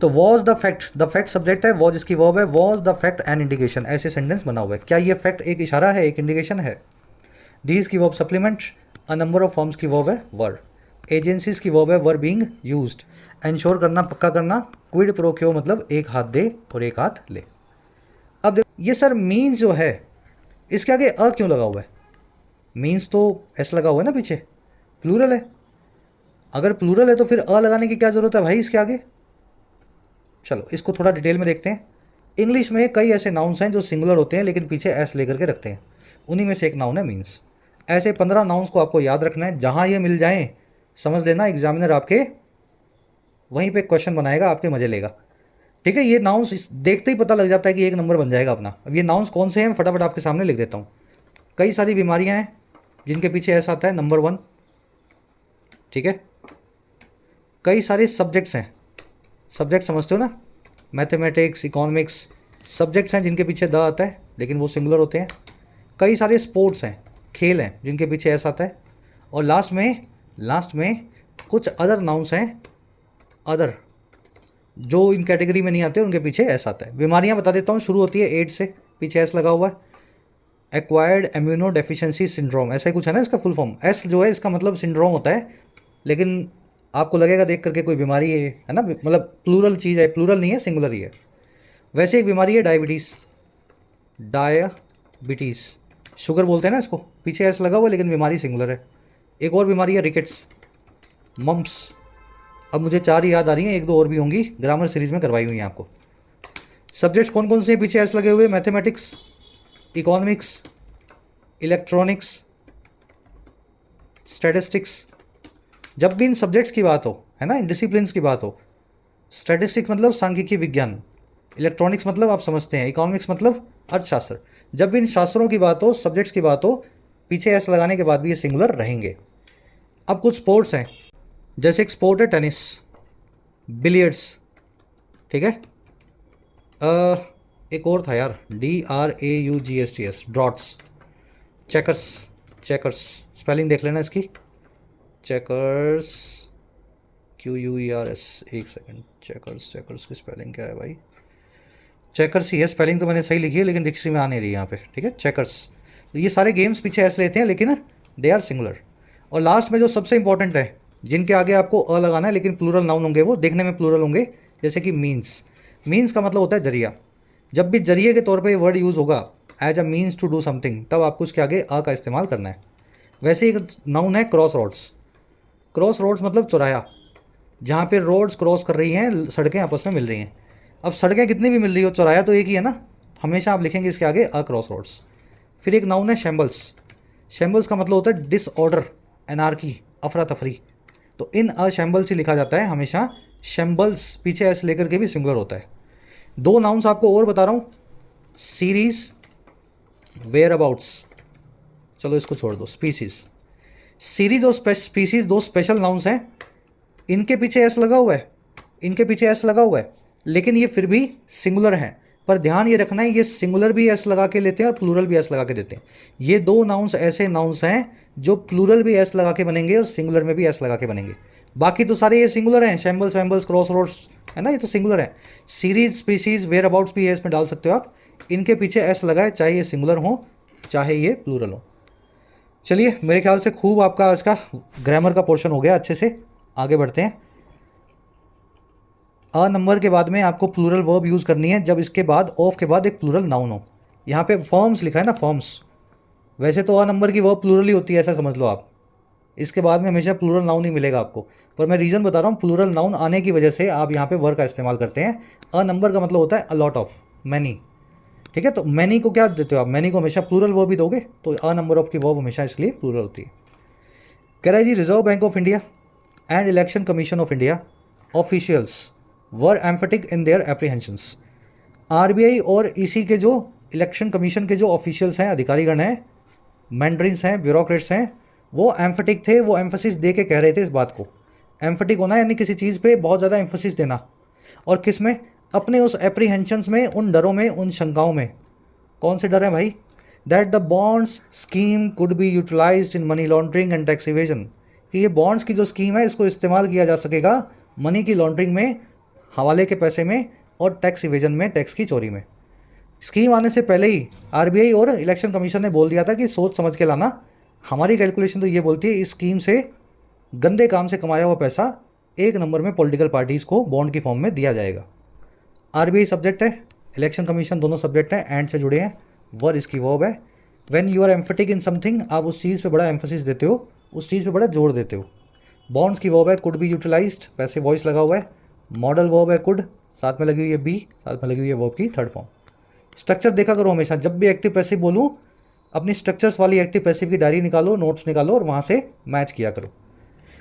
तो वॉज द फैक्ट सब्जेक्ट है, वॉज इसकी वर्ब है, was the fact an indication, ऐसे सेंटेंस बना हुआ है। क्या ये फैक्ट एक इशारा है, एक इंडिकेशन है। दीज की verb supplement, a number of forms की वर्ब है वर, एजेंसीज की वर्ब है वर बीइंग यूज्ड, एंश्योर करना, पक्का करना, क्विड प्रो क्यो मतलब एक हाथ दे और एक हाथ ले। अब देखो ये सर मीन्स जो है इसके आगे अ क्यों लगा हुआ है, मीन्स तो एस लगा हुआ है ना पीछे, प्लूरल है। अगर प्लूरल है तो फिर अ लगाने की क्या ज़रूरत है भाई इसके आगे। चलो इसको थोड़ा डिटेल में देखते हैं। इंग्लिश में कई ऐसे नाउन्स हैं जो सिंगुलर होते हैं लेकिन पीछे एस लेकर के रखते हैं, उन्हीं में से एक नाउन है मीन्स। ऐसे 15 नाउन्स को आपको याद रखना है, जहाँ ये मिल जाएं समझ लेना एग्जामिनर आपके वहीं पे क्वेश्चन बनाएगा, आपके मजे लेगा, ठीक है। ये नाउन्स देखते ही पता लग जाता है कि एक नंबर बन जाएगा अपना। अब ये नाउन्स कौन से हैं फटाफट आपके सामने लिख देता हूँ। कई सारी बीमारियाँ हैं जिनके पीछे ऐसा आता है, नंबर 1, ठीक है। कई सारे सब्जेक्ट्स हैं, सब्जेक्ट समझते हो ना, मैथमेटिक्स, इकोनॉमिक्स, सब्जेक्ट्स हैं जिनके पीछे द आता है लेकिन वो सिंगुलर होते हैं। कई सारे स्पोर्ट्स हैं, खेल हैं जिनके पीछे ऐसा आता है। और लास्ट में कुछ अदर नाउन्स हैं, अदर जो इन कैटेगरी में नहीं आते उनके पीछे ऐसा आता है। बीमारियां बता देता हूँ, शुरू होती है एड्स से, पीछे एस लगा हुआ है, एक्वायर्ड इम्यूनो डेफिशिएंसी सिंड्रोम, ऐसा ही कुछ है ना इसका फुल फॉर्म। एस जो है इसका मतलब सिंड्रोम होता है, लेकिन आपको लगेगा देख करके कोई बीमारी है ना, मतलब प्लूरल चीज़ है, प्लूरल नहीं है, सिंगुलर ही है। वैसे एक बीमारी है डायबिटीज़, शुगर बोलते हैं ना इसको, पीछे एस लगा हुआ है लेकिन बीमारी सिंगुलर है। एक और बीमारी है रिकेट्स, मम्प्स। अब मुझे 4 याद आ रही हैं, 1-2 और भी होंगी, ग्रामर सीरीज में करवाई हुई हैं आपको। सब्जेक्ट्स कौन कौन से हैं पीछे एस लगे हुए, मैथमेटिक्स, इकोनॉमिक्स, इलेक्ट्रॉनिक्स, स्टैटिस्टिक्स। जब भी इन सब्जेक्ट्स की बात हो, है ना, इन डिसिप्लिन्स की बात हो, स्टैटिस्टिक्स मतलब सांख्यिकी विज्ञान, इलेक्ट्रॉनिक्स मतलब आप समझते हैं, इकोनॉमिक्स मतलब अर्थशास्त्र। जब भी इन शास्त्रों की बात हो, सब्जेक्ट्स की बात हो, पीछे एस लगाने के बाद भी ये सिंगुलर रहेंगे। अब कुछ स्पोर्ट्स हैं, जैसे एक स्पोर्ट है टेनिस, बिलियर्ड्स, ठीक है। एक और था यार, DRAUGSTS, ड्रॉट्स, चेकर्स, स्पेलिंग देख लेना इसकी, चेकर्स, QUERS, एक सेकंड, चेकर्स की स्पेलिंग क्या है भाई, चेकर्स ही है, स्पेलिंग तो मैंने सही लिखी है लेकिन डिक्शनरी में आ नहीं रही यहाँ पे, ठीक है, चेकर्स। तो ये सारे गेम्स पीछे एस लेते हैं लेकिन दे आर सिंगुलर। और लास्ट में जो सबसे इंपॉर्टेंट है, जिनके आगे आपको अ लगाना है लेकिन प्लूरल नाउन होंगे, वो देखने में प्लूरल होंगे, जैसे कि मीन्स का मतलब होता है जरिया। जब भी जरिए के तौर पे वर्ड यूज़ होगा as a means to do something, तब आपको उसके आगे अ का इस्तेमाल करना है। वैसे एक नाउन है क्रॉस रोड्स मतलब चौराया, जहाँ पे रोड्स क्रॉस कर रही हैं, सड़कें आपस में मिल रही हैं। अब सड़कें कितनी भी मिल रही हो, चौराया तो एक ही है ना, हमेशा आप लिखेंगे इसके आगे अ क्रॉस रोड्स। फिर एक नाउन है शैम्बल्स का मतलब होता है डिसऑर्डर, एनार्की, अफरा तफरी। तो इन अ शैम्बल्स ही लिखा जाता है हमेशा, शैम्बल्स पीछे एस लेकर के भी सिंगुलर होता है। 2 नाउन्स आपको और बता रहा हूँ, सीरीज, वेयर अबाउट्स, चलो इसको छोड़ दो, स्पीसीज। सीरीज और स्पीसीज 2 स्पेशल नाउन्स हैं, इनके पीछे एस लगा हुआ है, लेकिन ये फिर भी सिंगुलर हैं। पर ध्यान ये रखना है, ये सिंगुलर भी एस लगा के लेते हैं और प्लूरल भी एस लगा के देते हैं। ये 2 नाउन्स ऐसे नाउन्स हैं जो प्लूरल भी एस लगा के बनेंगे और सिंगुलर में भी एस लगा के बनेंगे। बाकी तो सारे ये सिंगुलर हैं, शैम्बल्स, वैम्बल्स, क्रॉस रोड्स, है ना, ये तो सिंगुलर है। सीरीज, स्पीसीज, वेयर अबाउट्स भी एस में डाल सकते हो आप, इनके पीछे एस लगाए, चाहे ये सिंगुलर हो चाहे ये प्लूरल हो। चलिए मेरे ख्याल से खूब आपका आज का ग्रामर का पोर्शन हो गया, अच्छे से आगे बढ़ते हैं। अ नंबर के बाद में आपको प्लूरल वर्ब यूज़ करनी है जब इसके बाद ऑफ के बाद एक प्लूरल नाउन हो। यहाँ पे फॉर्म्स लिखा है ना, फॉर्म्स। वैसे तो अ नंबर की वर्ब प्लूरल ही होती है, ऐसा समझ लो आप। इसके बाद में हमेशा प्लूरल नाउन ही मिलेगा आपको, पर मैं रीज़न बता रहा हूँ, प्लूरल नाउन आने की वजह से आप यहाँ पे वर्ब का इस्तेमाल करते हैं। अ नंबर का मतलब होता है अ लॉट ऑफ, मैनी, ठीक है। तो मैनी को क्या देते हो आप, मैनी को हमेशा प्लूरल वर्ब ही दोगे, तो अ नंबर ऑफ की वर्ब हमेशा इसलिए प्लूरल होती है। कह रहा है जी, Reserve Bank of India and Election Commission of India officials were emphatic in their apprehensions. RBI और EC के जो इलेक्शन कमीशन के जो ऑफिशियल्स हैं, अधिकारीगण हैं, मैंड्रिन्स हैं, ब्यूरोक्रेट्स हैं, वो एम्फेटिक थे, वो एम्फोसिस दे के कह रहे थे इस बात को। एम्फेटिक होना यानी किसी चीज़ पे बहुत ज़्यादा एम्फोसिस देना, और किस में, अपने उस एप्रीहेंशंस में, उन डरों में, उन शंकाओं में। कौन से डर हैं भाई? That the bonds scheme could be utilised in money laundering and tax evasion, कि ये बॉन्ड्स की जो स्कीम है इसको इस्तेमाल किया जा सकेगा मनी की लॉन्ड्रिंग में, हवाले के पैसे में, और टैक्स इवेजन में, टैक्स की चोरी में। स्कीम आने से पहले ही आरबीआई और इलेक्शन कमीशन ने बोल दिया था कि सोच समझ के लाना। हमारी कैलकुलेशन तो ये बोलती है इस स्कीम से गंदे काम से कमाया हुआ पैसा एक नंबर में पॉलिटिकल पार्टीज़ को बॉन्ड की फॉर्म में दिया जाएगा। आरबीआई सब्जेक्ट है, इलेक्शन कमीशन दोनों सब्जेक्ट हैं, एंड से जुड़े हैं, वर इसकी वर्ब है। When you are emphatic in something, आप उस चीज़ पे बड़ा एम्फोसिस देते हो, उस चीज़ पे बड़ा जोर देते हो। बॉन्ड्स की वर्ब है could be utilised, passive voice लगा हुआ है। मॉडल वर्ब है कुड, साथ में लगी हुई है बी, साथ में लगी हुई है वर्ब की थर्ड फॉर्म। स्ट्रक्चर देखा करो हमेशा, जब भी एक्टिव पैसिव बोलूँ अपनी स्ट्रक्चर्स वाली एक्टिव पैसिव की डायरी निकालो, नोट्स निकालो और वहाँ से मैच किया करो।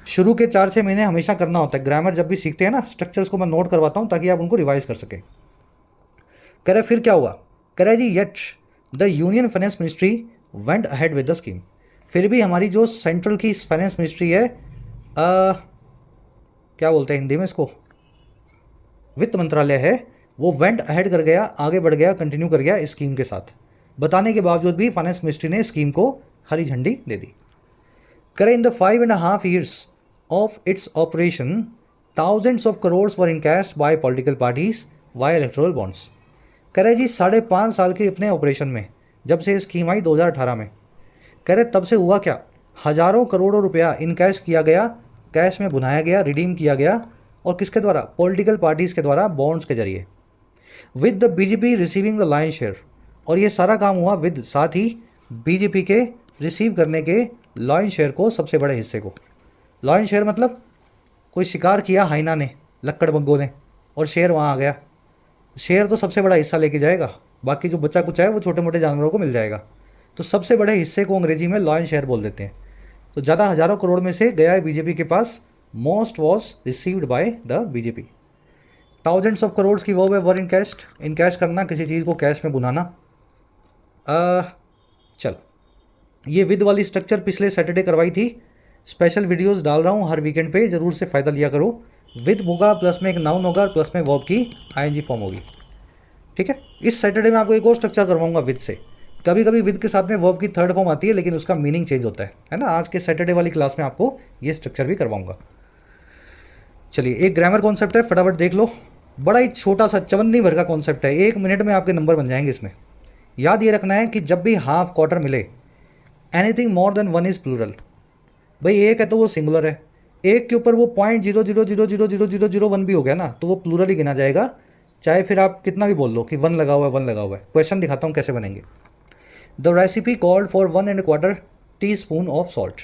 शुरू के 4-6 महीने हमेशा करना होता है। ग्रामर जब भी सीखते हैं ना, स्ट्रक्चर्स को मैं नोट करवाता हूँ ताकि आप उनको रिवाइज कर सकें। कह रहे फिर क्या हुआ? कह रहे जी yet the Union Finance Ministry went ahead with the scheme. फिर भी हमारी जो सेंट्रल की फाइनेंस मिनिस्ट्री है, क्या बोलते हैं हिंदी में इसको, वित्त मंत्रालय है, वो वेंट अहेड कर गया, आगे बढ़ गया, कंटिन्यू कर गया इस स्कीम के साथ। बताने के बावजूद भी फाइनेंस मिनिस्ट्री ने स्कीम को हरी झंडी दे दी। करें in the 5.5 years of its operation thousands of crores were encashed by political parties via electoral bonds। कह रहे जी 5.5 साल के अपने ऑपरेशन में, जब से स्कीम आई 2018 में, कह रहे तब से हुआ क्या, हज़ारों करोड़ों रुपया इनकैश किया गया, कैश में भुनाया गया, रिडीम किया गया, और किसके द्वारा? पॉलिटिकल पार्टीज़ के द्वारा, बॉन्ड्स के जरिए। With the BJP receiving the lion share, और ये सारा काम हुआ विद, साथ ही बीजेपी के रिसीव करने के लायन शेयर को, सबसे बड़े हिस्से को। लायन शेयर मतलब कोई शिकार किया हाइना ने, लक्कड़बग्गों ने, और शेर वहाँ आ गया। शेर तो सबसे बड़ा हिस्सा लेके जाएगा, बाकी जो बचा कुचा है वो छोटे मोटे जानवरों को मिल जाएगा। तो सबसे बड़े हिस्से को अंग्रेजी में लायन शेयर बोल देते हैं। तो ज़्यादा हज़ारों करोड़ में से गया है बीजेपी के पास, most was received by the BJP. Thousands of crore की वो वर इनकैश्ड, इनकैश करना, किसी चीज़ को कैश में बुनाना। चलो, ये विद वाली स्ट्रक्चर पिछले सैटरडे करवाई थी, स्पेशल वीडियोस डाल रहा हूँ हर वीकेंड पे, ज़रूर से फ़ायदा लिया करो। विद होगा, प्लस में एक नाउन होगा, प्लस में वर्ब की आईएनजी फॉर्म होगी। ठीक है, इस सैटरडे में आपको एक और स्ट्रक्चर करवाऊंगा विद से। कभी कभी विद के साथ में वर्ब की थर्ड फॉर्म आती है, लेकिन उसका मीनिंग चेंज होता है ना। आज के सैटरडे वाली क्लास में आपको ये स्ट्रक्चर भी करवाऊंगा। चलिए, एक ग्रामर कॉन्सेप्ट है, फटाफट देख लो। बड़ा ही छोटा सा चवन्नी भर का कॉन्सेप्ट है, 1 मिनट में आपके नंबर बन जाएंगे इसमें। याद ये रखना है कि जब भी हाफ क्वार्टर मिले, anything more than 1 is plural. भाई एक है तो वो सिंगुलर है, एक के ऊपर वो 0.00000001 भी हो गया ना, तो वो प्लूरल ही गिना जाएगा, चाहे फिर आप कितना भी बोल लो कि 1 लगा हुआ है, 1 लगा हुआ है। क्वेश्चन दिखाता हूँ कैसे बनेंगे। The recipe called for 1¼ teaspoon of salt.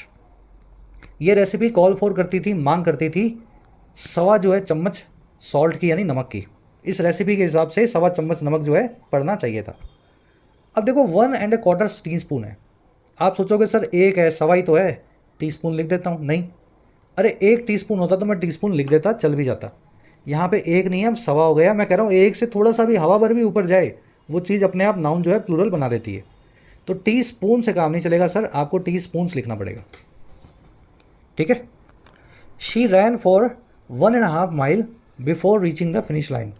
ये रेसिपी कॉल फॉर करती थी, मांग करती थी 1.25 चम्मच सॉल्ट की, यानी नमक की। इस रेसिपी के हिसाब से 1.25 चम्मच नमक जो है पड़ना चाहिए था। अब देखो 1¼ टीस्पून है, आप सोचोगे सर एक है, 1.25 तो है, टीस्पून लिख देता हूँ। नहीं, अरे 1 टीस्पून होता तो मैं टीस्पून लिख देता, चल भी जाता। यहाँ पे 1 नहीं है, अब 1.25 हो गया। मैं कह रहा हूँ 1 से थोड़ा सा भी हवा भर भी ऊपर जाए, वो चीज़ अपने आप नाउन जो है प्लूरल बना देती है। तो टीस्पून से काम नहीं चलेगा सर, आपको टीस्पून्स लिखना पड़ेगा। ठीक है। She rain for 1.5 mile before reaching the finish line.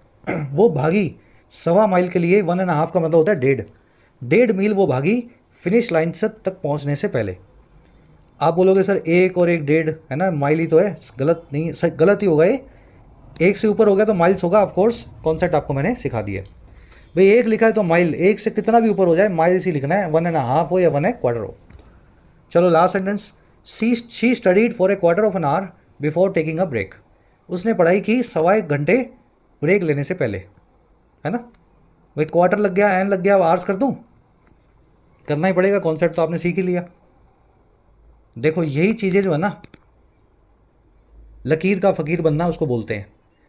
वो भागी 1.25 माइल के लिए, 1.5 का मतलब होता है 1.5 मील वो भागी फिनिश लाइन से तक पहुंचने से पहले। आप बोलोगे सर 1 और 1.5 है ना, माइल ही तो है। गलत नहीं, गलत ही होगा ये, 1 से ऊपर हो गया तो माइल्स होगा। ऑफकोर्स कॉन्सेप्ट आपको मैंने सिखा दिया भाई। 1 लिखा है तो माइल, 1 से कितना भी ऊपर हो जाए माइल्स ही लिखना है, 1.5 हो या 1¼ हो। चलो last sentence. She studied for ¼ hour before taking a break. उसने पढ़ाई की 1.25 घंटे ब्रेक लेने से पहले, है ना भाई। क्वार्टर लग गया, एन लग गया, आवर्स कर दूँ? करना ही पड़ेगा, कॉन्सेप्ट तो आपने सीख ही लिया। देखो यही चीज़ें जो है ना, लकीर का फ़कीर बनना उसको बोलते हैं।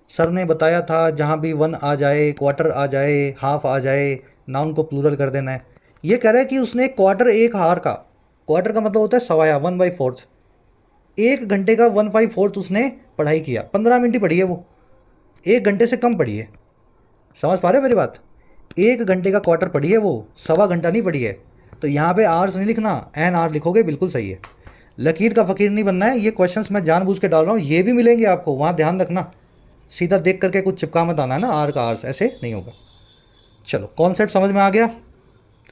सर ने बताया था जहाँ भी 1 आ जाए, क्वार्टर आ जाए, हाफ आ जाए, नाउन को प्लूरल कर देना है। ये कह रहा है कि उसने क्वार्टर 1 आवर का, क्वार्टर का मतलब होता है सवाया, 1/4, 1 घंटे का 1/4 उसने पढ़ाई किया। 15 मिनट ही पढ़ी है वो, 1 घंटे से कम पढ़ी है। समझ पा रहे हो मेरी बात? 1 घंटे का क्वार्टर पढ़ी है वो, 1.25 घंटा नहीं पढ़ी है। तो यहाँ पे आवर्स नहीं लिखना, एन आवर लिखोगे, बिल्कुल सही है। लकीर का फ़कीर नहीं बनना है। ये क्वेश्चंस मैं जानबूझ के डाल रहा हूँ, ये भी मिलेंगे आपको, वहाँ ध्यान रखना। सीधा देख करके कुछ चिपका मत आना है ना, आर का आर्स, ऐसे नहीं होगा। चलो कॉन्सेप्ट समझ में आ गया।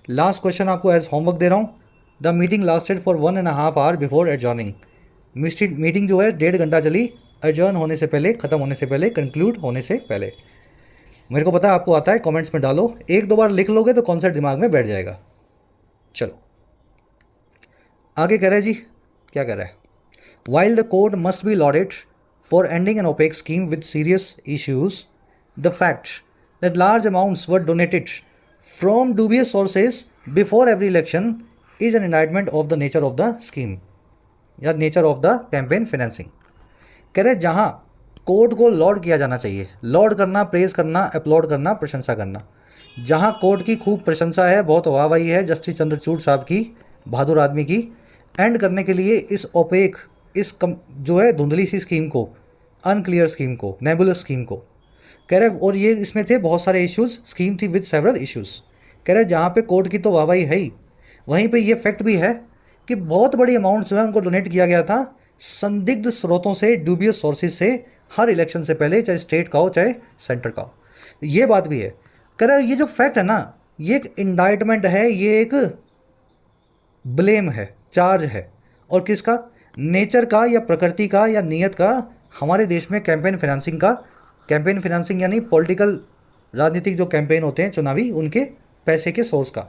लास्ट क्वेश्चन आपको एज होमवर्क दे रहा हूँ। The meeting lasted for 1.5 hour before adjourning. Meeting जो है 1.5 घंटा चली, एडजॉर्न होने से पहले, ख़त्म होने से पहले, कंक्लूड होने से पहले। मेरे को पता है आपको आता है, कमेंट्स में डालो, 1-2 बार लिख लोगे तो कॉन्सेप्ट दिमाग में बैठ जाएगा। चलो आगे कह रहा है जी, क्या कह रहा है? While the court must be lauded for ending an opaque scheme with serious issues, the fact that large amounts were donated from dubious sources before every election is an indictment of the nature of the scheme या nature of the campaign financing. कह रहे जहाँ court को Lord किया जाना चाहिए, Lord करना, praise करना, अपलॉड करना, प्रशंसा करना, जहाँ कोर्ट की खूब प्रशंसा है, बहुत वाहवाही है जस्टिस चंद्रचूड़ साहब की, बहादुर आदमी की, एंड करने के लिए इस ओपेक, जो है धुंधली सी स्कीम को, अनक्लियर स्कीम को, नेबुलस स्कीम को, कह रहे, और ये इसमें थे बहुत सारे इश्यूज़, स्कीम थी विद सेवरल इश्यूज़। कह रहे जहाँ पे कोर्ट की तो वाहवाही है ही, वहीं पे ये फैक्ट भी है कि बहुत बड़ी अमाउंट जो है उनको डोनेट किया गया था संदिग्ध स्रोतों से, ड्यूबियस सोर्सेज से, हर इलेक्शन से पहले, चाहे स्टेट का हो चाहे सेंटर का हो। ये बात भी है। कह रहे ये जो फैक्ट है ना, ये एक इंडाइटमेंट है, ये एक ब्लेम है, चार्ज है, और किसका? नेचर का या प्रकृति का या नियत का, हमारे देश में कैंपेन फाइनेंसिंग का। कैंपेन फाइनेंसिंग यानी पॉलिटिकल, राजनीतिक जो कैंपेन होते हैं चुनावी, उनके पैसे के सोर्स का,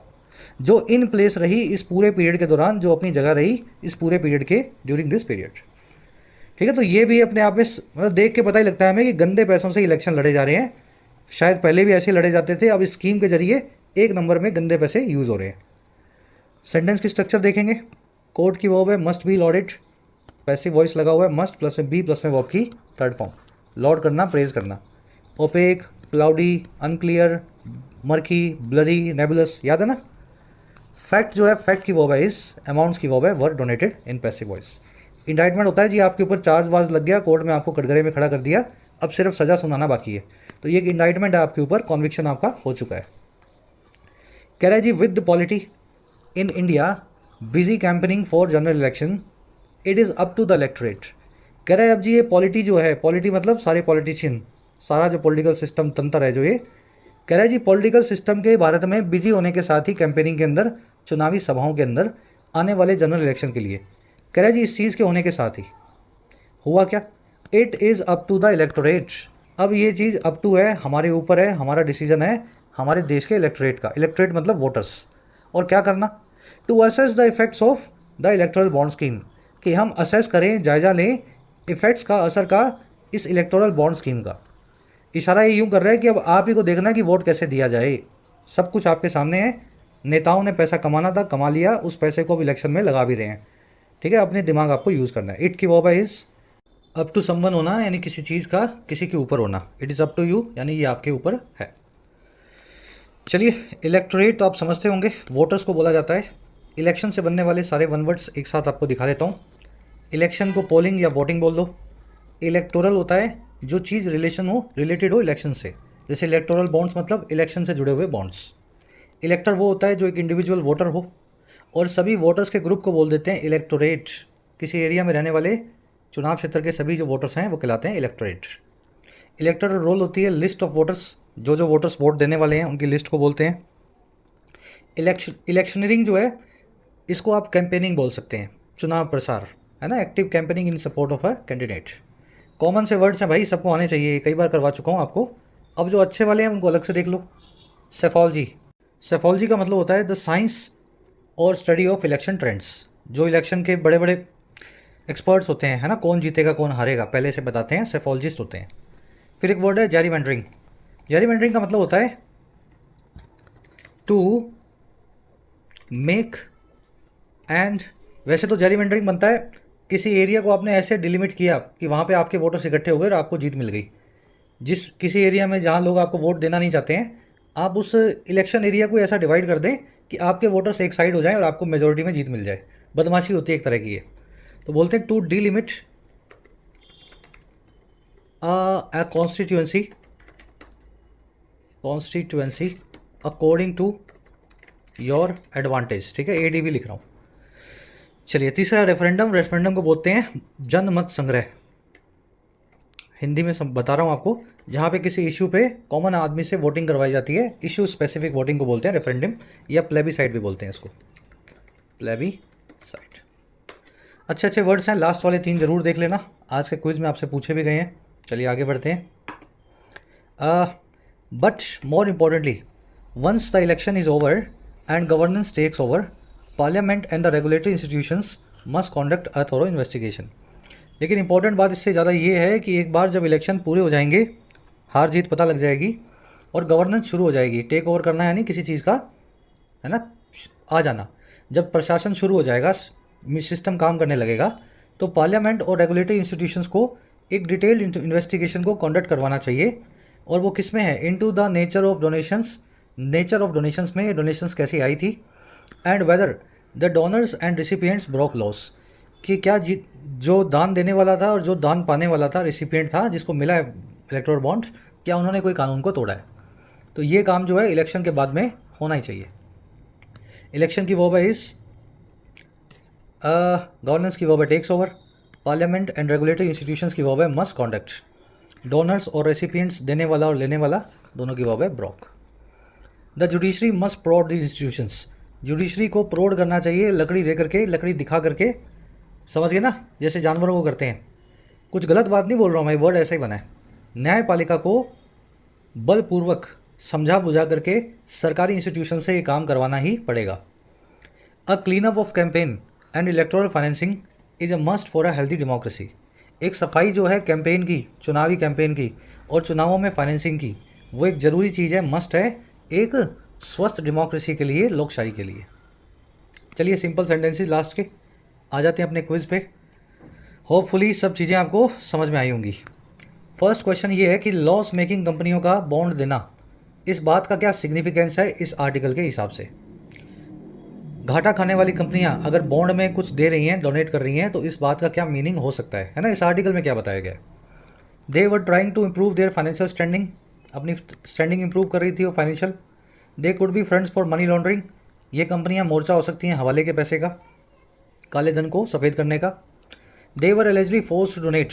जो इन प्लेस रही इस पूरे पीरियड के दौरान, जो अपनी जगह रही इस पूरे पीरियड के, ड्यूरिंग दिस पीरियड। ठीक है, तो ये भी अपने आप में मतलब देख के पता ही लगता है हमें कि गंदे पैसों से इलेक्शन लड़े जा रहे हैं। शायद पहले भी ऐसे लड़े जाते थे, अब इस स्कीम के जरिए एक नंबर में गंदे पैसे यूज़ हो रहे हैं। सेंटेंस की स्ट्रक्चर देखेंगे, कोर्ट की वर्ब है must be lauded, passive voice लगा हुआ है, मस्ट प्लस में बी प्लस में वर्ब की थर्ड फॉर्म, लॉर्ड करना, प्रेज करना। Opaque, cloudy, unclear, murky, blurry, nebulous, याद है ना। फैक्ट जो है, फैक्ट की वर्ब है इस, अमाउंट्स की वर्ब है were donated in passive voice. Indictment होता है जी, आपके ऊपर चार्ज वार्ज लग गया, कोर्ट में आपको कटघरे में खड़ा कर दिया, अब सिर्फ सज़ा सुनाना बाकी है, तो ये एक इंडाइटमेंट है आपके ऊपर, कॉन्विक्शन आपका हो चुका है। कह रहा है जी, with the polity in India busy campaigning for general election, it is up to the electorate. कह रहा है अब जी ये पॉलिटी जो है, पॉलिटी मतलब सारे पॉलिटिशियन, सारा जो पॉलिटिकल सिस्टम तंत्र है जो ये, कह रहा है जी पॉलिटिकल सिस्टम के भारत में बिजी होने के साथ ही कैंपेनिंग के अंदर, चुनावी सभाओं के अंदर, आने वाले जनरल इलेक्शन के लिए, कह रहा है जी इस चीज़ के होने के साथ ही हुआ क्या, it is up to the electorate. अब ये चीज़ अप टू है, हमारे ऊपर है, हमारा डिसीजन है, हमारे देश के इलेक्टोरेट का। इलेक्टोरेट मतलब वोटर्स। और क्या करना? To assess the effects of the electoral bond scheme, कि हम असेस करें, जायज़ा लें इफ़ेक्ट्स का, असर का, इस इलेक्टोरल बॉन्ड स्कीम का। इशारा ये यूँ कर रहा है कि अब आप ही को देखना है कि वोट कैसे दिया जाए, सब कुछ आपके सामने है। नेताओं ने पैसा कमाना था, कमा लिया, उस पैसे को अब इलेक्शन में लगा भी रहे हैं। ठीक है, अपने दिमाग आपको यूज़ करना है। इट की वर्ब है इज़, अप टू समवन होना यानी किसी चीज़ का किसी के ऊपर होना, it is up to you यानी ये आपके ऊपर है। चलिए, इलेक्टोरेट तो आप समझते होंगे, वोटर्स को बोला जाता है। इलेक्शन से बनने वाले सारे वन वर्ड्स एक साथ आपको दिखा देता हूँ। इलेक्शन को पोलिंग या वोटिंग बोल दो। इलेक्टोरल होता है जो चीज़ रिलेटेड हो इलेक्शन से, जैसे इलेक्टोरल बॉन्ड्स मतलब इलेक्शन से जुड़े हुए बॉन्ड्स। इलेक्टर वो होता है जो एक इंडिविजुअल वोटर हो, और सभी वोटर्स के ग्रुप को बोल देते हैं इलेक्टोरेट। किसी एरिया में रहने वाले चुनाव क्षेत्र के सभी जो वोटर्स हैं वो कहलाते हैं इलेक्टोरेट। इलेक्टोरल रोल होती है लिस्ट ऑफ वोटर्स, जो वोटर्स वोट देने वाले हैं उनकी लिस्ट को बोलते हैं। इलेक्शनरिंग जो है, इसको आप कैंपेनिंग बोल सकते हैं, चुनाव प्रसार है ना, active campaigning in support of a candidate. Common से वर्ड्स हैं भाई, सबको आने चाहिए, कई बार करवा चुका हूँ आपको। अब जो अच्छे वाले हैं उनको अलग से देख लो। सेफोलॉजी, सेफोलॉजी का मतलब होता है द साइंस और स्टडी ऑफ इलेक्शन ट्रेंड्स। जो इलेक्शन के बड़े बड़े एक्सपर्ट्स होते हैं, है ना, कौन जीतेगा कौन हारेगा पहले से बताते हैं, सेफोलॉजिस्ट होते हैं। फिर एक वर्ड है जैरीमेंडरिंग। जैरीमेंडरिंग का मतलब होता है टू मेक एंड, वैसे तो जैरीमेंडरिंग बनता है किसी एरिया को आपने ऐसे डिलिमिट किया कि वहाँ पे आपके वोटर्स इकट्ठे हो गए और आपको जीत मिल गई। जिस किसी एरिया में जहाँ लोग आपको वोट देना नहीं चाहते हैं, आप उस इलेक्शन एरिया को ऐसा डिवाइड कर दें कि आपके वोटर्स एक साइड हो जाएं और आपको मेजोरिटी में जीत मिल जाए। बदमाशी होती है एक तरह की ये, तो बोलते हैं to delimit a constituency according to your advantage. ठीक है, ADV लिख रहा हूँ। चलिए, तीसरा रेफरेंडम। रेफरेंडम को बोलते हैं जनमत संग्रह, हिंदी में बता रहा हूँ आपको, जहाँ पे किसी इशू पे कॉमन आदमी से वोटिंग करवाई जाती है, इशू स्पेसिफिक वोटिंग को बोलते हैं रेफरेंडम, या प्लेबीसाइट भी बोलते हैं इसको, प्लेबीसाइट। अच्छे अच्छे वर्ड्स हैं, लास्ट वाले 3 जरूर देख लेना, आज के क्विज में आपसे पूछे भी गए हैं। चलिए आगे बढ़ते हैं। But more importantly, once the election is over and governance takes over, parliament and the regulatory institutions must conduct a thorough investigation. लेकिन इंपॉर्टेंट बात इससे ज़्यादा ये है कि एक बार जब इलेक्शन पूरे हो जाएंगे, हार जीत पता लग जाएगी और गवर्नेंस शुरू हो जाएगी, टेक ओवर करना है नहीं किसी चीज़ का, है ना, आ जाना, जब प्रशासन शुरू हो जाएगा, सिस्टम काम करने लगेगा, तो पार्लियामेंट और रेगुलेटरी इंस्टीट्यूशंस को एक डिटेल्ड इन्वेस्टिगेशन को कंडक्ट करवाना चाहिए। और वो किस में है, into the nature of donations, nature of donations में डोनेशंस कैसी आई थी, and whether the donors and recipients broke laws, कि क्या जो दान देने वाला था और जो दान पाने वाला था, रिसिपिएंट था जिसको मिला है इलेक्टोरल बॉन्ड, क्या उन्होंने कोई कानून को तोड़ा है। तो ये काम जो है इलेक्शन के बाद में होना ही चाहिए। इलेक्शन की वर्ब है इस, गवर्नेंस की वर्ब है takes over, parliament and regulatory institutions की वर्ब है मस्ट कॉन्डक्ट, डोनर्स और रेसिपिएंट्स देने वाला और लेने वाला दोनों की वर्ब है broke. The judiciary must prod the institutions, judiciary को प्रोड करना चाहिए, लकड़ी दे करके, लकड़ी दिखा करके, समझ गए ना, जैसे जानवरों को करते हैं। कुछ गलत बात नहीं बोल रहा हूँ मैं, वर्ड ऐसा ही बना है। न्यायपालिका को बलपूर्वक समझा बुझा करके सरकारी इंस्टीट्यूशन से ये काम करवाना ही पड़ेगा। A clean up of campaign and electoral financing is a must for a healthy democracy. एक सफाई जो है कैंपेन की, चुनावी कैंपेन की और चुनावों में फाइनेंसिंग की, वो एक ज़रूरी चीज़ है, मस्ट है एक स्वस्थ डेमोक्रेसी के लिए, लोकशाही के लिए। चलिए सिंपल सेंटेंसेस लास्ट के आ जाते हैं अपने क्विज़ पे। होपफुली सब चीज़ें आपको समझ में आई होंगी। फर्स्ट क्वेश्चन ये है कि लॉस मेकिंग कंपनियों का बॉन्ड देना, इस बात का क्या सिग्निफिकेंस है इस आर्टिकल के हिसाब से। घाटा खाने वाली कंपनियां अगर बॉन्ड में कुछ दे रही हैं, डोनेट कर रही हैं, तो इस बात का क्या मीनिंग हो सकता है ना, इस आर्टिकल में क्या बताया गया है। They were trying to improve their financial standing, अपनी स्टैंडिंग इंप्रूव कर रही थी वो financial. They could be fronts for money laundering, ये कंपनियां मोर्चा हो सकती हैं हवाले के पैसे का, काले धन को सफ़ेद करने का। They were allegedly force to donate,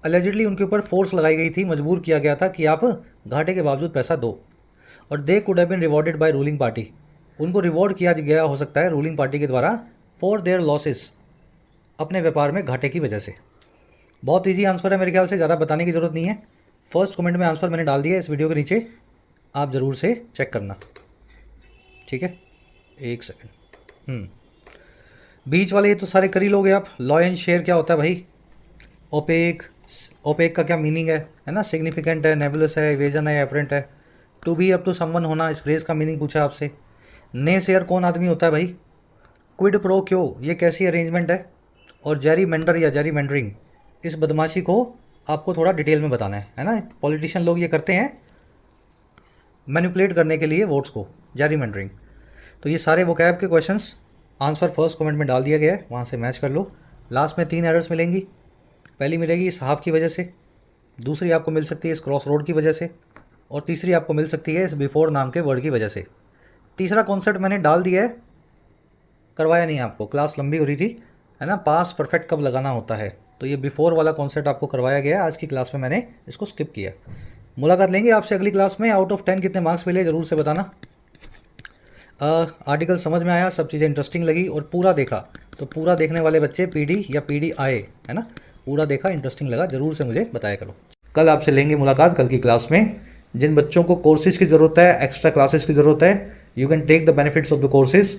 allegedly उनके ऊपर फोर्स लगाई गई थी, मजबूर किया गया था कि आप घाटे के बावजूद पैसा दो। और they could have been rewarded by ruling party, उनको रिवॉर्ड किया गया हो सकता है रूलिंग पार्टी के द्वारा फॉर देयर लॉसेस, अपने व्यापार में घाटे की वजह से। बहुत ईजी आंसर है मेरे ख्याल से, ज़्यादा बताने की ज़रूरत नहीं है। फर्स्ट कमेंट में आंसर मैंने डाल दिया है इस वीडियो के नीचे, आप ज़रूर से चेक करना, ठीक है। एक सेकेंड, बीच वाले ये तो सारे कर ही लोगे आप। लॉ एंड शेयर क्या होता है भाई, ओपेक, ओपेक का क्या मीनिंग है ना, सिग्निफिकेंट है, नेबुलस है, इवेजन है, एपरेंट है। To be up to someone होना, इस फ्रेज का मीनिंग पूछा आपसे। ने शेयर कौन आदमी होता है भाई, क्विड प्रो क्यो, ये कैसी अरेंजमेंट है। और जेरी मेंडर या जेरी मेंडरिंग, इस बदमाशी को आपको थोड़ा डिटेल में बताना है ना। पॉलिटिशियन लोग ये करते हैं मैनिपुलेट करने के लिए वोट्स को, जेरी मेंडरिंग। तो ये सारे वोकैब के क्वेश्चंस आंसर फर्स्ट कमेंट में डाल दिया गया है, वहाँ से मैच कर लो। लास्ट में 3 एरर्स मिलेंगी, पहली मिलेगी इस हाफ की वजह से, दूसरी आपको मिल सकती है इस क्रॉस रोड की वजह से, और तीसरी आपको मिल सकती है इस बिफोर नाम के वर्ड की वजह से। तीसरा कॉन्सेप्ट मैंने डाल दिया है, करवाया नहीं आपको, क्लास लंबी हो रही थी, है ना। पास परफेक्ट कब लगाना होता है, तो ये बिफोर वाला कॉन्सेप्ट आपको करवाया गया है। आज की क्लास में मैंने इसको स्किप किया। मुलाकात लेंगे आपसे अगली क्लास में। आउट ऑफ 10 कितने मार्क्स मिले ज़रूर से बताना। आर्टिकल समझ में आया, सब चीज़ें इंटरेस्टिंग लगी और पूरा देखा, तो पूरा देखने वाले बच्चे पीडी या पीडी आए, है ना, पूरा देखा, इंटरेस्टिंग लगा, ज़रूर से मुझे बताया करो। कल आपसे लेंगे मुलाकात कल की क्लास में। जिन बच्चों को कोर्सेज़ की ज़रूरत है, एक्स्ट्रा क्लासेस की ज़रूरत है, you can take the benefits of the courses.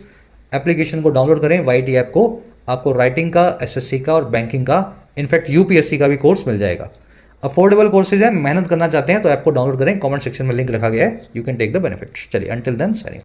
Application को डाउनलोड करें, YT ऐप को, आपको राइटिंग का, SSC का और बैंकिंग का, इनफैक्ट UPSC का भी कोर्स मिल जाएगा। अफोर्डेबल कोर्सेज है, मेहनत करना चाहते हैं तो ऐप को डाउनलोड करें, कमेंट सेक्शन में लिंक रखा गया है, you can take the benefit. चलिए, अंटिल देन साइनिंग।